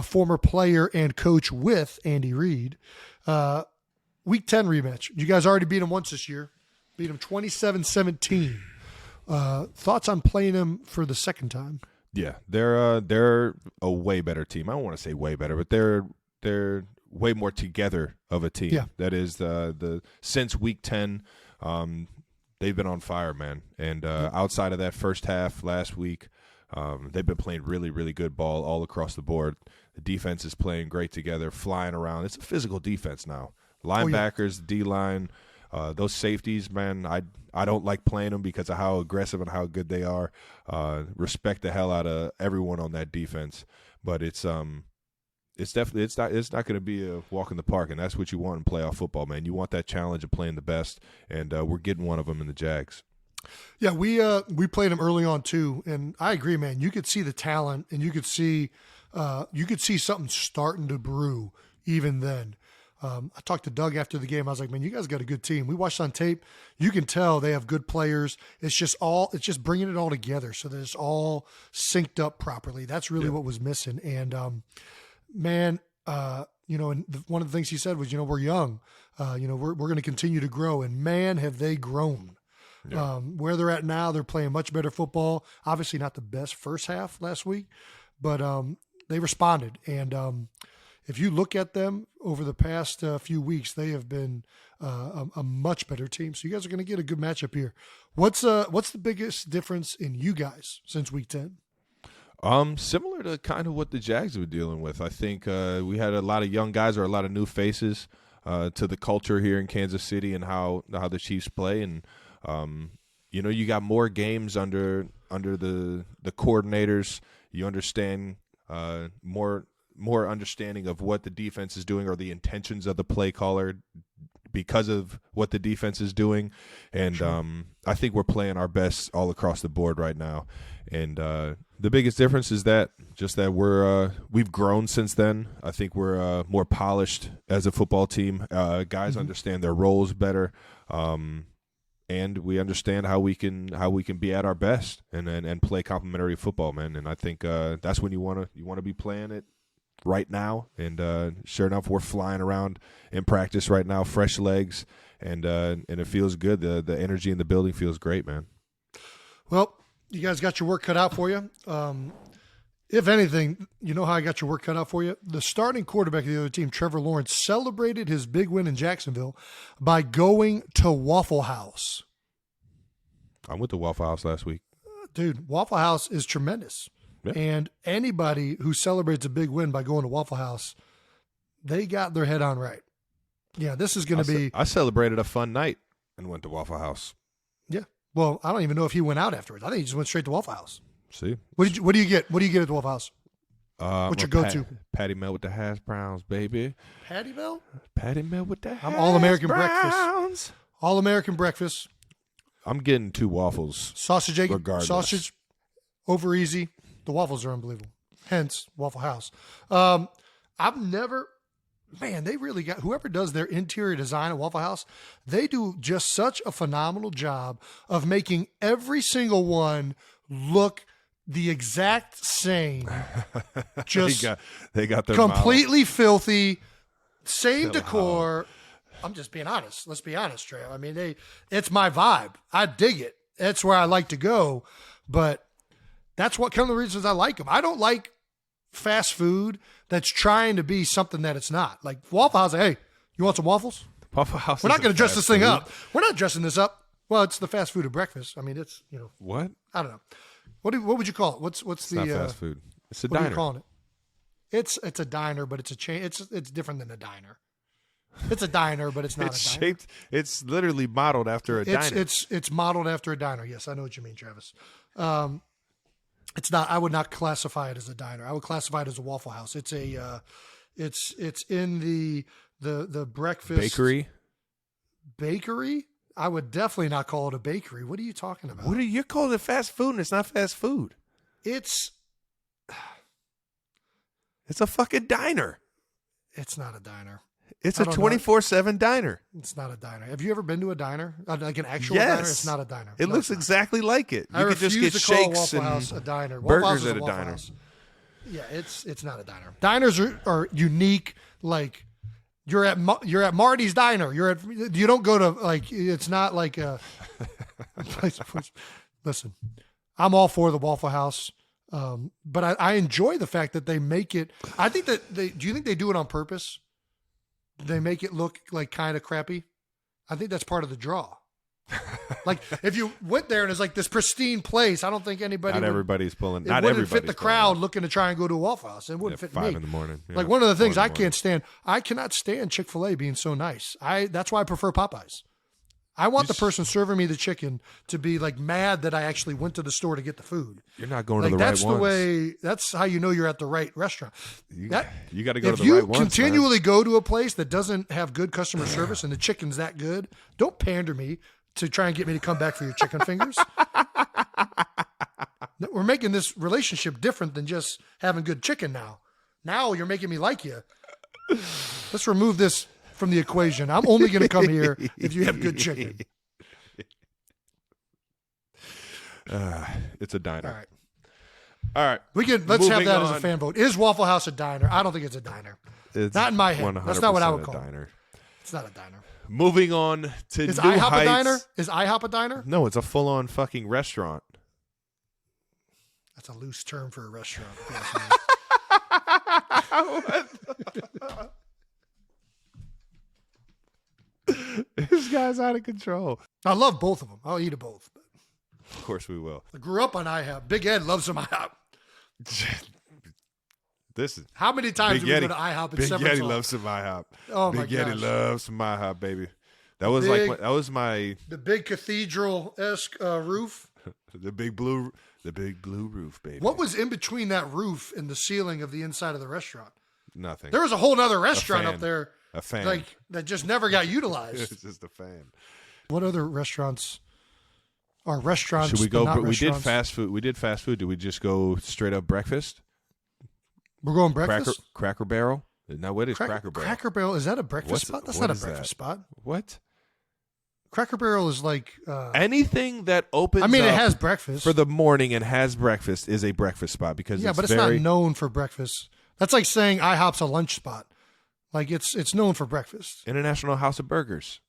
Speaker 2: former player and coach with Andy Reid. Week 10 rematch. You guys already beat them once this year. Beat them 27-17. Thoughts on playing them for the second time?
Speaker 3: Yeah, they're a way better team. I don't want to say way better, but they're way more together of a team.
Speaker 2: Yeah.
Speaker 3: That is the since week 10, they've been on fire, man. And outside of that first half last week, they've been playing really, really good ball all across the board. The defense is playing great together, flying around. It's a physical defense now. Linebackers, D-line, those safeties, man, I don't like playing them because of how aggressive and how good they are. Respect the hell out of everyone on that defense. But it's definitely it's not going to be a walk in the park, and that's what you want in playoff football, man. You want that challenge of playing the best, and we're getting one of them in the Jags.
Speaker 2: Yeah, we played them early on too, and I agree, man. You could see the talent, and you could see something starting to brew even then. I talked to Doug after the game. I was like, man, you guys got a good team. We watched on tape. You can tell they have good players. It's just bringing it all together so that it's all synced up properly. That's really what was missing. And, man, and one of the things he said was, we're young, we're going to continue to grow, and man, have they grown. Yeah. Where they're at now, they're playing much better football. Obviously not the best first half last week, but they responded. And if you look at them over the past few weeks, they have been a much better team. So you guys are going to get a good matchup here. What's the biggest difference in you guys since week 10?
Speaker 3: Similar to kind of what the Jags were dealing with. I think we had a lot of young guys or a lot of new faces to the culture here in Kansas City and how the Chiefs play. And you got more games under the coordinators. You understand more understanding of what the defense is doing or the intentions of the play caller because of what the defense is doing. And I think we're playing our best all across the board right now. And the biggest difference is that we've grown since then. I think we're more polished as a football team. Guys understand their roles better. And we understand how we can be at our best and play complementary football, man. And I think that's when you want to be playing it right now. And sure enough, we're flying around in practice right now, fresh legs, and it feels good. The energy in the building feels great, man.
Speaker 2: Well, you guys got your work cut out for you. If anything, you know how I got your work cut out for you? The starting quarterback of the other team, Trevor Lawrence, celebrated his big win in Jacksonville by going to Waffle House.
Speaker 3: I went to Waffle House last week.
Speaker 2: Dude, Waffle House is tremendous. Yeah. And anybody who celebrates a big win by going to Waffle House, they got their head on right. Yeah, this is going to be...
Speaker 3: I celebrated a fun night and went to Waffle House.
Speaker 2: Yeah. Well, I don't even know if he went out afterwards. I think he just went straight to Waffle House.
Speaker 3: See?
Speaker 2: What do you get? What do you get at the Waffle House? What's your go-to?
Speaker 3: Patty melt with the hash browns, baby.
Speaker 2: Patty melt?
Speaker 3: Patty melt with the hash browns.
Speaker 2: I'm all-American breakfast. All-American breakfast.
Speaker 3: I'm getting 2 waffles.
Speaker 2: Sausage, egg,
Speaker 3: regardless.
Speaker 2: Sausage, over easy. The waffles are unbelievable. Hence, Waffle House. I've never... Man, they really got... Whoever does their interior design at Waffle House, they do just such a phenomenal job of making every single one look the exact same. Just
Speaker 3: they got their
Speaker 2: completely model. Filthy, same decor. I'm just being honest. Let's be honest, Trey. I mean, it's my vibe. I dig it. That's where I like to go. But that's what kind of the reasons I like them. I don't like fast food that's trying to be something that it's not. Like Waffle House, hey, you want some waffles?
Speaker 3: Waffle House.
Speaker 2: We're not going to dress this thing up. We're not dressing this up. Well, it's the fast food at breakfast. I mean, it's,
Speaker 3: What?
Speaker 2: I don't know. What would you call it? What's
Speaker 3: it's
Speaker 2: the
Speaker 3: not fast food? It's a
Speaker 2: what
Speaker 3: diner.
Speaker 2: Are you calling it? It's a diner, but it's a chain. It's different than a diner. It's a diner, but it's not
Speaker 3: it's
Speaker 2: a diner.
Speaker 3: Shaped. It's literally modeled after a diner.
Speaker 2: It's modeled after a diner. Yes, I know what you mean, Travis. It's not. I would not classify it as a diner. I would classify it as a Waffle House. It's a. It's in the breakfast
Speaker 3: bakery.
Speaker 2: Bakery. I would definitely not call it a bakery. What are you talking about?
Speaker 3: What are you calling it fast food? And it's not fast food.
Speaker 2: It's
Speaker 3: a fucking diner.
Speaker 2: It's not a diner.
Speaker 3: It's a 24/7 diner.
Speaker 2: It's not a diner. Have you ever been to a diner? Like an actual
Speaker 3: yes.
Speaker 2: diner? It's not a diner.
Speaker 3: It looks exactly like it.
Speaker 2: You
Speaker 3: could just get
Speaker 2: to
Speaker 3: shakes
Speaker 2: call Waffle
Speaker 3: and
Speaker 2: House a diner.
Speaker 3: burgers at a diner.
Speaker 2: House. Yeah, it's not a diner. Diners are unique, like You're at Marty's Diner. You don't go to like, it's not like a place. Listen, I'm all for the Waffle House. But I enjoy the fact that they make it. I think that do you think they do it on purpose? They make it look like kind of crappy. I think that's part of the draw. Like if you went there and it's like this pristine place, I don't think anybody.
Speaker 3: Everybody's pulling.
Speaker 2: It wouldn't fit the crowd looking to try and go to a Waffle House. It wouldn't fit
Speaker 3: 5
Speaker 2: me.
Speaker 3: in the morning. Yeah.
Speaker 2: Like one of the things I can't stand. I cannot stand Chick-fil-A being so nice. That's why I prefer Popeyes. I want the person serving me the chicken to be like mad that I actually went to the store to get the food.
Speaker 3: You're not going to the right ones.
Speaker 2: That's the way. That's how you know you're at the right restaurant.
Speaker 3: You got to go to the right ones.
Speaker 2: If you continually go to a place that doesn't have good customer service and the chicken's that good, don't pander me to try and get me to come back for your chicken fingers. We're making this relationship different than just having good chicken now. Now you're making me like you. Let's remove this from the equation. I'm only going to come here if you have good chicken.
Speaker 3: It's a diner.
Speaker 2: All right.
Speaker 3: All right.
Speaker 2: Let's have that as a fan vote. Is Waffle House a diner? I don't think it's a diner.
Speaker 3: It's
Speaker 2: not in my head. That's not what I would call
Speaker 3: it.
Speaker 2: It's not a diner.
Speaker 3: Moving on to
Speaker 2: Is
Speaker 3: New
Speaker 2: IHOP
Speaker 3: Heights.
Speaker 2: a diner? Is IHOP a diner?
Speaker 3: No, it's a full-on fucking restaurant.
Speaker 2: That's a loose term for a restaurant.
Speaker 3: This guy's out of control.
Speaker 2: I love both of them. I'll eat both. But
Speaker 3: Of course we will.
Speaker 2: I grew up on IHOP. Big Ed loves some IHOP.
Speaker 3: This is
Speaker 2: How many times
Speaker 3: Big
Speaker 2: do we go to IHOP in
Speaker 3: Big
Speaker 2: separate
Speaker 3: Yeti
Speaker 2: songs?
Speaker 3: loves some IHOP.
Speaker 2: Oh my
Speaker 3: Big Yeti
Speaker 2: gosh.
Speaker 3: loves some IHOP, baby. That was my
Speaker 2: The big cathedral-esque roof.
Speaker 3: the big blue roof, baby.
Speaker 2: What was in between that roof and the ceiling of the inside of the restaurant?
Speaker 3: Nothing.
Speaker 2: There was a whole other restaurant
Speaker 3: fan.
Speaker 2: up there.
Speaker 3: A fan.
Speaker 2: Like that just never got utilized.
Speaker 3: It's just a fan.
Speaker 2: What other restaurants are restaurants?
Speaker 3: Should we
Speaker 2: but
Speaker 3: go?
Speaker 2: not
Speaker 3: We did
Speaker 2: restaurants?
Speaker 3: fast food. We did fast food. Do we just go straight up breakfast?
Speaker 2: We're going breakfast.
Speaker 3: Cracker Barrel. Now what is Cracker Barrel?
Speaker 2: Cracker Barrel, is that a breakfast spot? That's
Speaker 3: what
Speaker 2: not a
Speaker 3: is
Speaker 2: breakfast spot.
Speaker 3: What?
Speaker 2: Cracker Barrel is like
Speaker 3: Anything that opens.
Speaker 2: I mean, it
Speaker 3: up
Speaker 2: has breakfast
Speaker 3: for the morning and has breakfast is a breakfast spot because
Speaker 2: but it's not known for breakfast. That's like saying IHOP's a lunch spot. Like it's known for breakfast.
Speaker 3: International House of Burgers.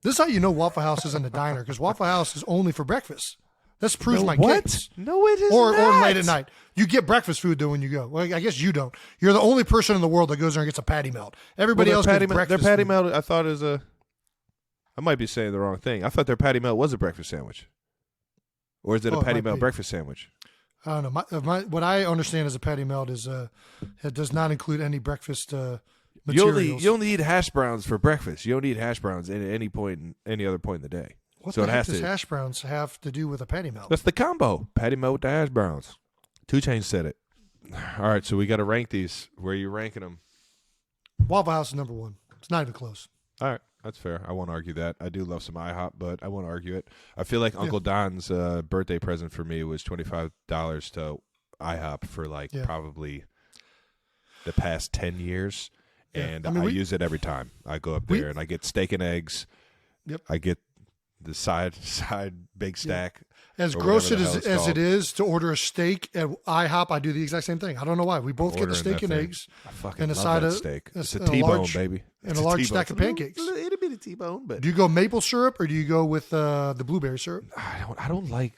Speaker 2: This is how you know Waffle House isn't a diner because Waffle House is only for breakfast. This proves my case.
Speaker 3: No, it is
Speaker 2: Or
Speaker 3: not.
Speaker 2: late at night. You get breakfast food though when you go. Well, I guess you don't. You're the only person in the world that goes there and gets a patty melt. Everybody else gets breakfast.
Speaker 3: Their patty
Speaker 2: food.
Speaker 3: melt, I thought is a. I might be saying the wrong thing. I thought their patty melt was a breakfast sandwich. Or is it a
Speaker 2: it
Speaker 3: patty
Speaker 2: might
Speaker 3: melt
Speaker 2: be.
Speaker 3: breakfast sandwich?
Speaker 2: I don't know. What I understand as a patty melt is it does not include any breakfast materials.
Speaker 3: You only eat hash browns for breakfast. You don't eat hash browns at any other point in the day.
Speaker 2: What
Speaker 3: so
Speaker 2: the
Speaker 3: it
Speaker 2: heck
Speaker 3: has
Speaker 2: does
Speaker 3: to.
Speaker 2: hash browns have to do with a patty melt?
Speaker 3: That's the combo. Patty melt with the hash browns. 2 Chainz said it. All right, so we got to rank these. Where are you ranking them?
Speaker 2: Waffle House is number 1. It's not even close.
Speaker 3: All right, that's fair. I won't argue that. I do love some IHOP, but I won't argue it. I feel like Uncle Don's birthday present for me was $25 to IHOP for probably the past 10 years.
Speaker 2: Yeah.
Speaker 3: And
Speaker 2: I mean,
Speaker 3: I use it every time I go up there, and I get steak and eggs.
Speaker 2: Yep.
Speaker 3: I get the side big stack.
Speaker 2: As
Speaker 3: or
Speaker 2: gross
Speaker 3: whatever the hell
Speaker 2: as
Speaker 3: it's
Speaker 2: it
Speaker 3: called.
Speaker 2: is to order a steak at IHOP, I do the exact same thing. I don't know why. We both get the
Speaker 3: Ordering
Speaker 2: steak
Speaker 3: that
Speaker 2: and
Speaker 3: thing.
Speaker 2: eggs
Speaker 3: I fucking
Speaker 2: and a
Speaker 3: love
Speaker 2: side
Speaker 3: that
Speaker 2: of
Speaker 3: steak. It's a
Speaker 2: and a
Speaker 3: T-bone,
Speaker 2: large-
Speaker 3: baby.
Speaker 2: and
Speaker 3: It's
Speaker 2: a large
Speaker 3: T-bone.
Speaker 2: stack of
Speaker 3: It's a
Speaker 2: pancakes.
Speaker 3: little bit of T-bone, but
Speaker 2: Do you go maple syrup or do you go with the blueberry syrup?
Speaker 3: I don't like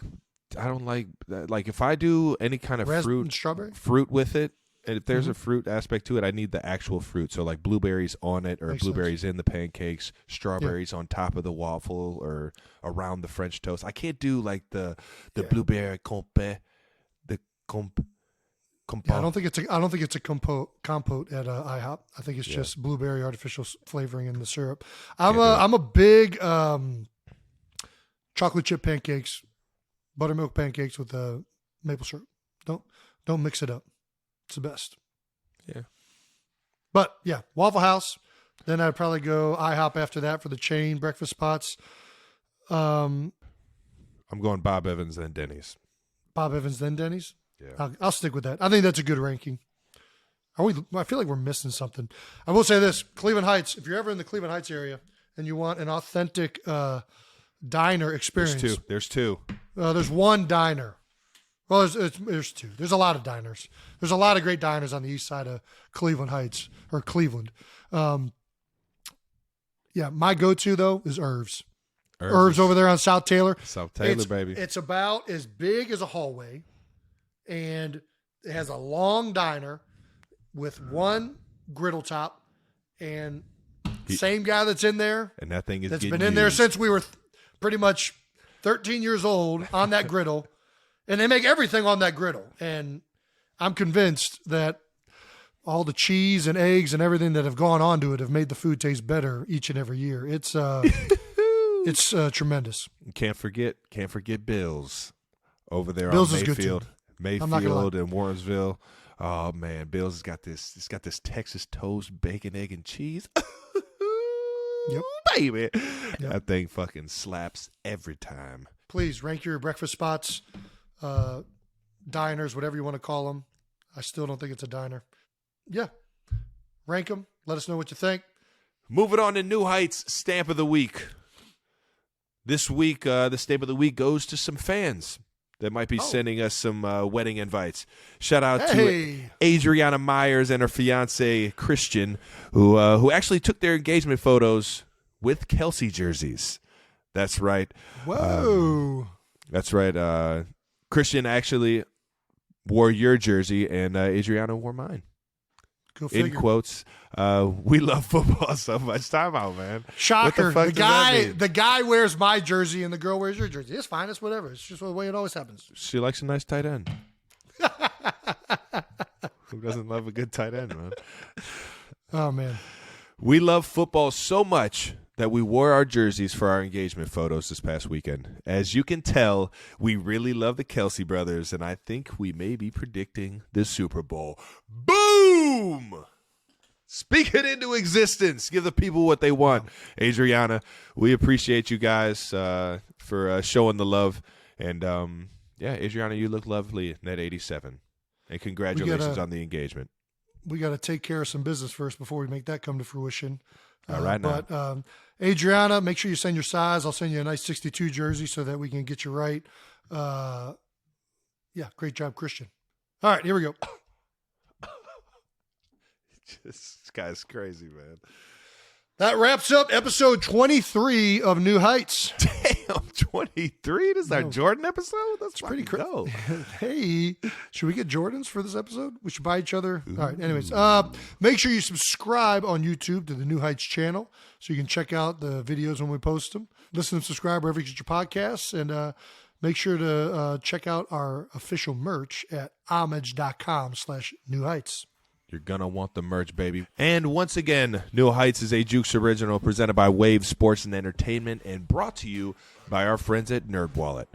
Speaker 3: that. Like if I do any kind of
Speaker 2: Raspberry and strawberry?
Speaker 3: fruit with it, and if there's a fruit aspect to it, I need the actual fruit. So like blueberries on it, or
Speaker 2: Makes
Speaker 3: blueberries in the pancakes, strawberries on top of the waffle or around the French toast. I can't do like the blueberry compote, the compote.
Speaker 2: Yeah, I don't think it's a compote at IHOP. I think it's just blueberry artificial flavoring in the syrup. I'm a big chocolate chip pancakes, buttermilk pancakes with maple syrup. Don't mix it up. It's the best.
Speaker 3: Yeah.
Speaker 2: But yeah, Waffle House. Then I'd probably go IHOP after that for the chain breakfast spots.
Speaker 3: I'm going Bob Evans then Denny's.
Speaker 2: Bob Evans, then Denny's.
Speaker 3: Yeah.
Speaker 2: I'll stick with that. I think that's a good ranking. I feel like we're missing something. I will say this: Cleveland Heights. If you're ever in the Cleveland Heights area and you want an authentic diner experience,
Speaker 3: There's two.
Speaker 2: there's one diner Well, there's two. There's a lot of diners. There's a lot of great diners on the east side of Cleveland Heights, or Cleveland. Yeah, my go-to, though, is Irv's. Irv's over there on South Taylor.
Speaker 3: South Taylor, baby.
Speaker 2: It's about as big as a hallway, and it has a long diner with one griddle top, and same guy that's in there.
Speaker 3: And that thing is
Speaker 2: that's
Speaker 3: getting
Speaker 2: been in there
Speaker 3: used.
Speaker 2: since we were pretty much 13 years old on that griddle. And they make everything on that griddle. And I'm convinced that all the cheese and eggs and everything that have gone onto it have made the food taste better each and every year. It's tremendous.
Speaker 3: Can't forget Bill's over there
Speaker 2: Bill's
Speaker 3: on
Speaker 2: is
Speaker 3: Mayfield.
Speaker 2: good too.
Speaker 3: Mayfield and Warrensville. Oh man, Bill's has got this. It's got this Texas toast, bacon, egg, and cheese.
Speaker 2: Yep.
Speaker 3: Baby,
Speaker 2: Yep.
Speaker 3: that thing fucking slaps every time.
Speaker 2: Please rank your breakfast spots, diners, whatever you want to call them. I still don't think it's a diner. Yeah. Rank them. Let us know what you think.
Speaker 3: Moving on to New Heights Stamp of the Week. This week, the Stamp of the Week goes to some fans that might be sending us some wedding invites. Shout out to Adriana Myers and her fiance Christian, who actually took their engagement photos with Kelsey jerseys. That's right.
Speaker 2: Whoa.
Speaker 3: That's right. Christian actually wore your jersey, and Adriana wore mine.
Speaker 2: Go figure.
Speaker 3: In quotes, we love football so much. Time out, man.
Speaker 2: Shocker.
Speaker 3: What the fuck does that mean?
Speaker 2: The guy wears my jersey and the girl wears your jersey. It's fine. It's whatever. It's just the way it always happens.
Speaker 3: She likes a nice tight end. Who doesn't love a good tight end, man?
Speaker 2: Oh, man.
Speaker 3: We love football so much that we wore our jerseys for our engagement photos this past weekend. As you can tell, we really love the Kelsey brothers, and I think we may be predicting the Super Bowl. Boom! Speak it into existence. Give the people what they want. Adriana, we appreciate you guys for showing the love. And, yeah, Adriana, you look lovely in that 87. And congratulations on the engagement.
Speaker 2: We got to take care of some business first before we make that come to fruition.
Speaker 3: All right, now.
Speaker 2: But Adriana, make sure you send your size. I'll send you a nice 62 jersey so that we can get you right. Yeah, great job, Christian. All right, here we go.
Speaker 3: This guy's crazy, man.
Speaker 2: That wraps up episode 23 of New Heights.
Speaker 3: Damn, 23? This is our Jordan episode? That's
Speaker 2: pretty crazy.
Speaker 3: dope.
Speaker 2: Hey, should we get Jordans for this episode? We should buy each other. All right, anyways. Make sure you subscribe on YouTube to the New Heights channel so you can check out the videos when we post them. Listen and subscribe wherever you get your podcasts. And make sure to check out our official merch at homage.com/New Heights.
Speaker 3: You're going to want the merch, baby. And once again, New Heights is a Jukes original presented by Wave Sports and Entertainment and brought to you by our friends at NerdWallet.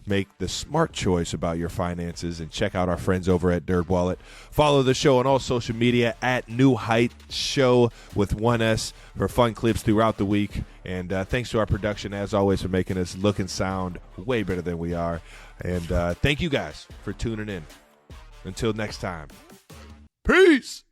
Speaker 3: Make the smart choice about your finances and check out our friends over at NerdWallet. Follow the show on all social media at New Heights Show with 1S for fun clips throughout the week. And thanks to our production, as always, for making us look and sound way better than we are. And thank you guys for tuning in. Until next time. Peace.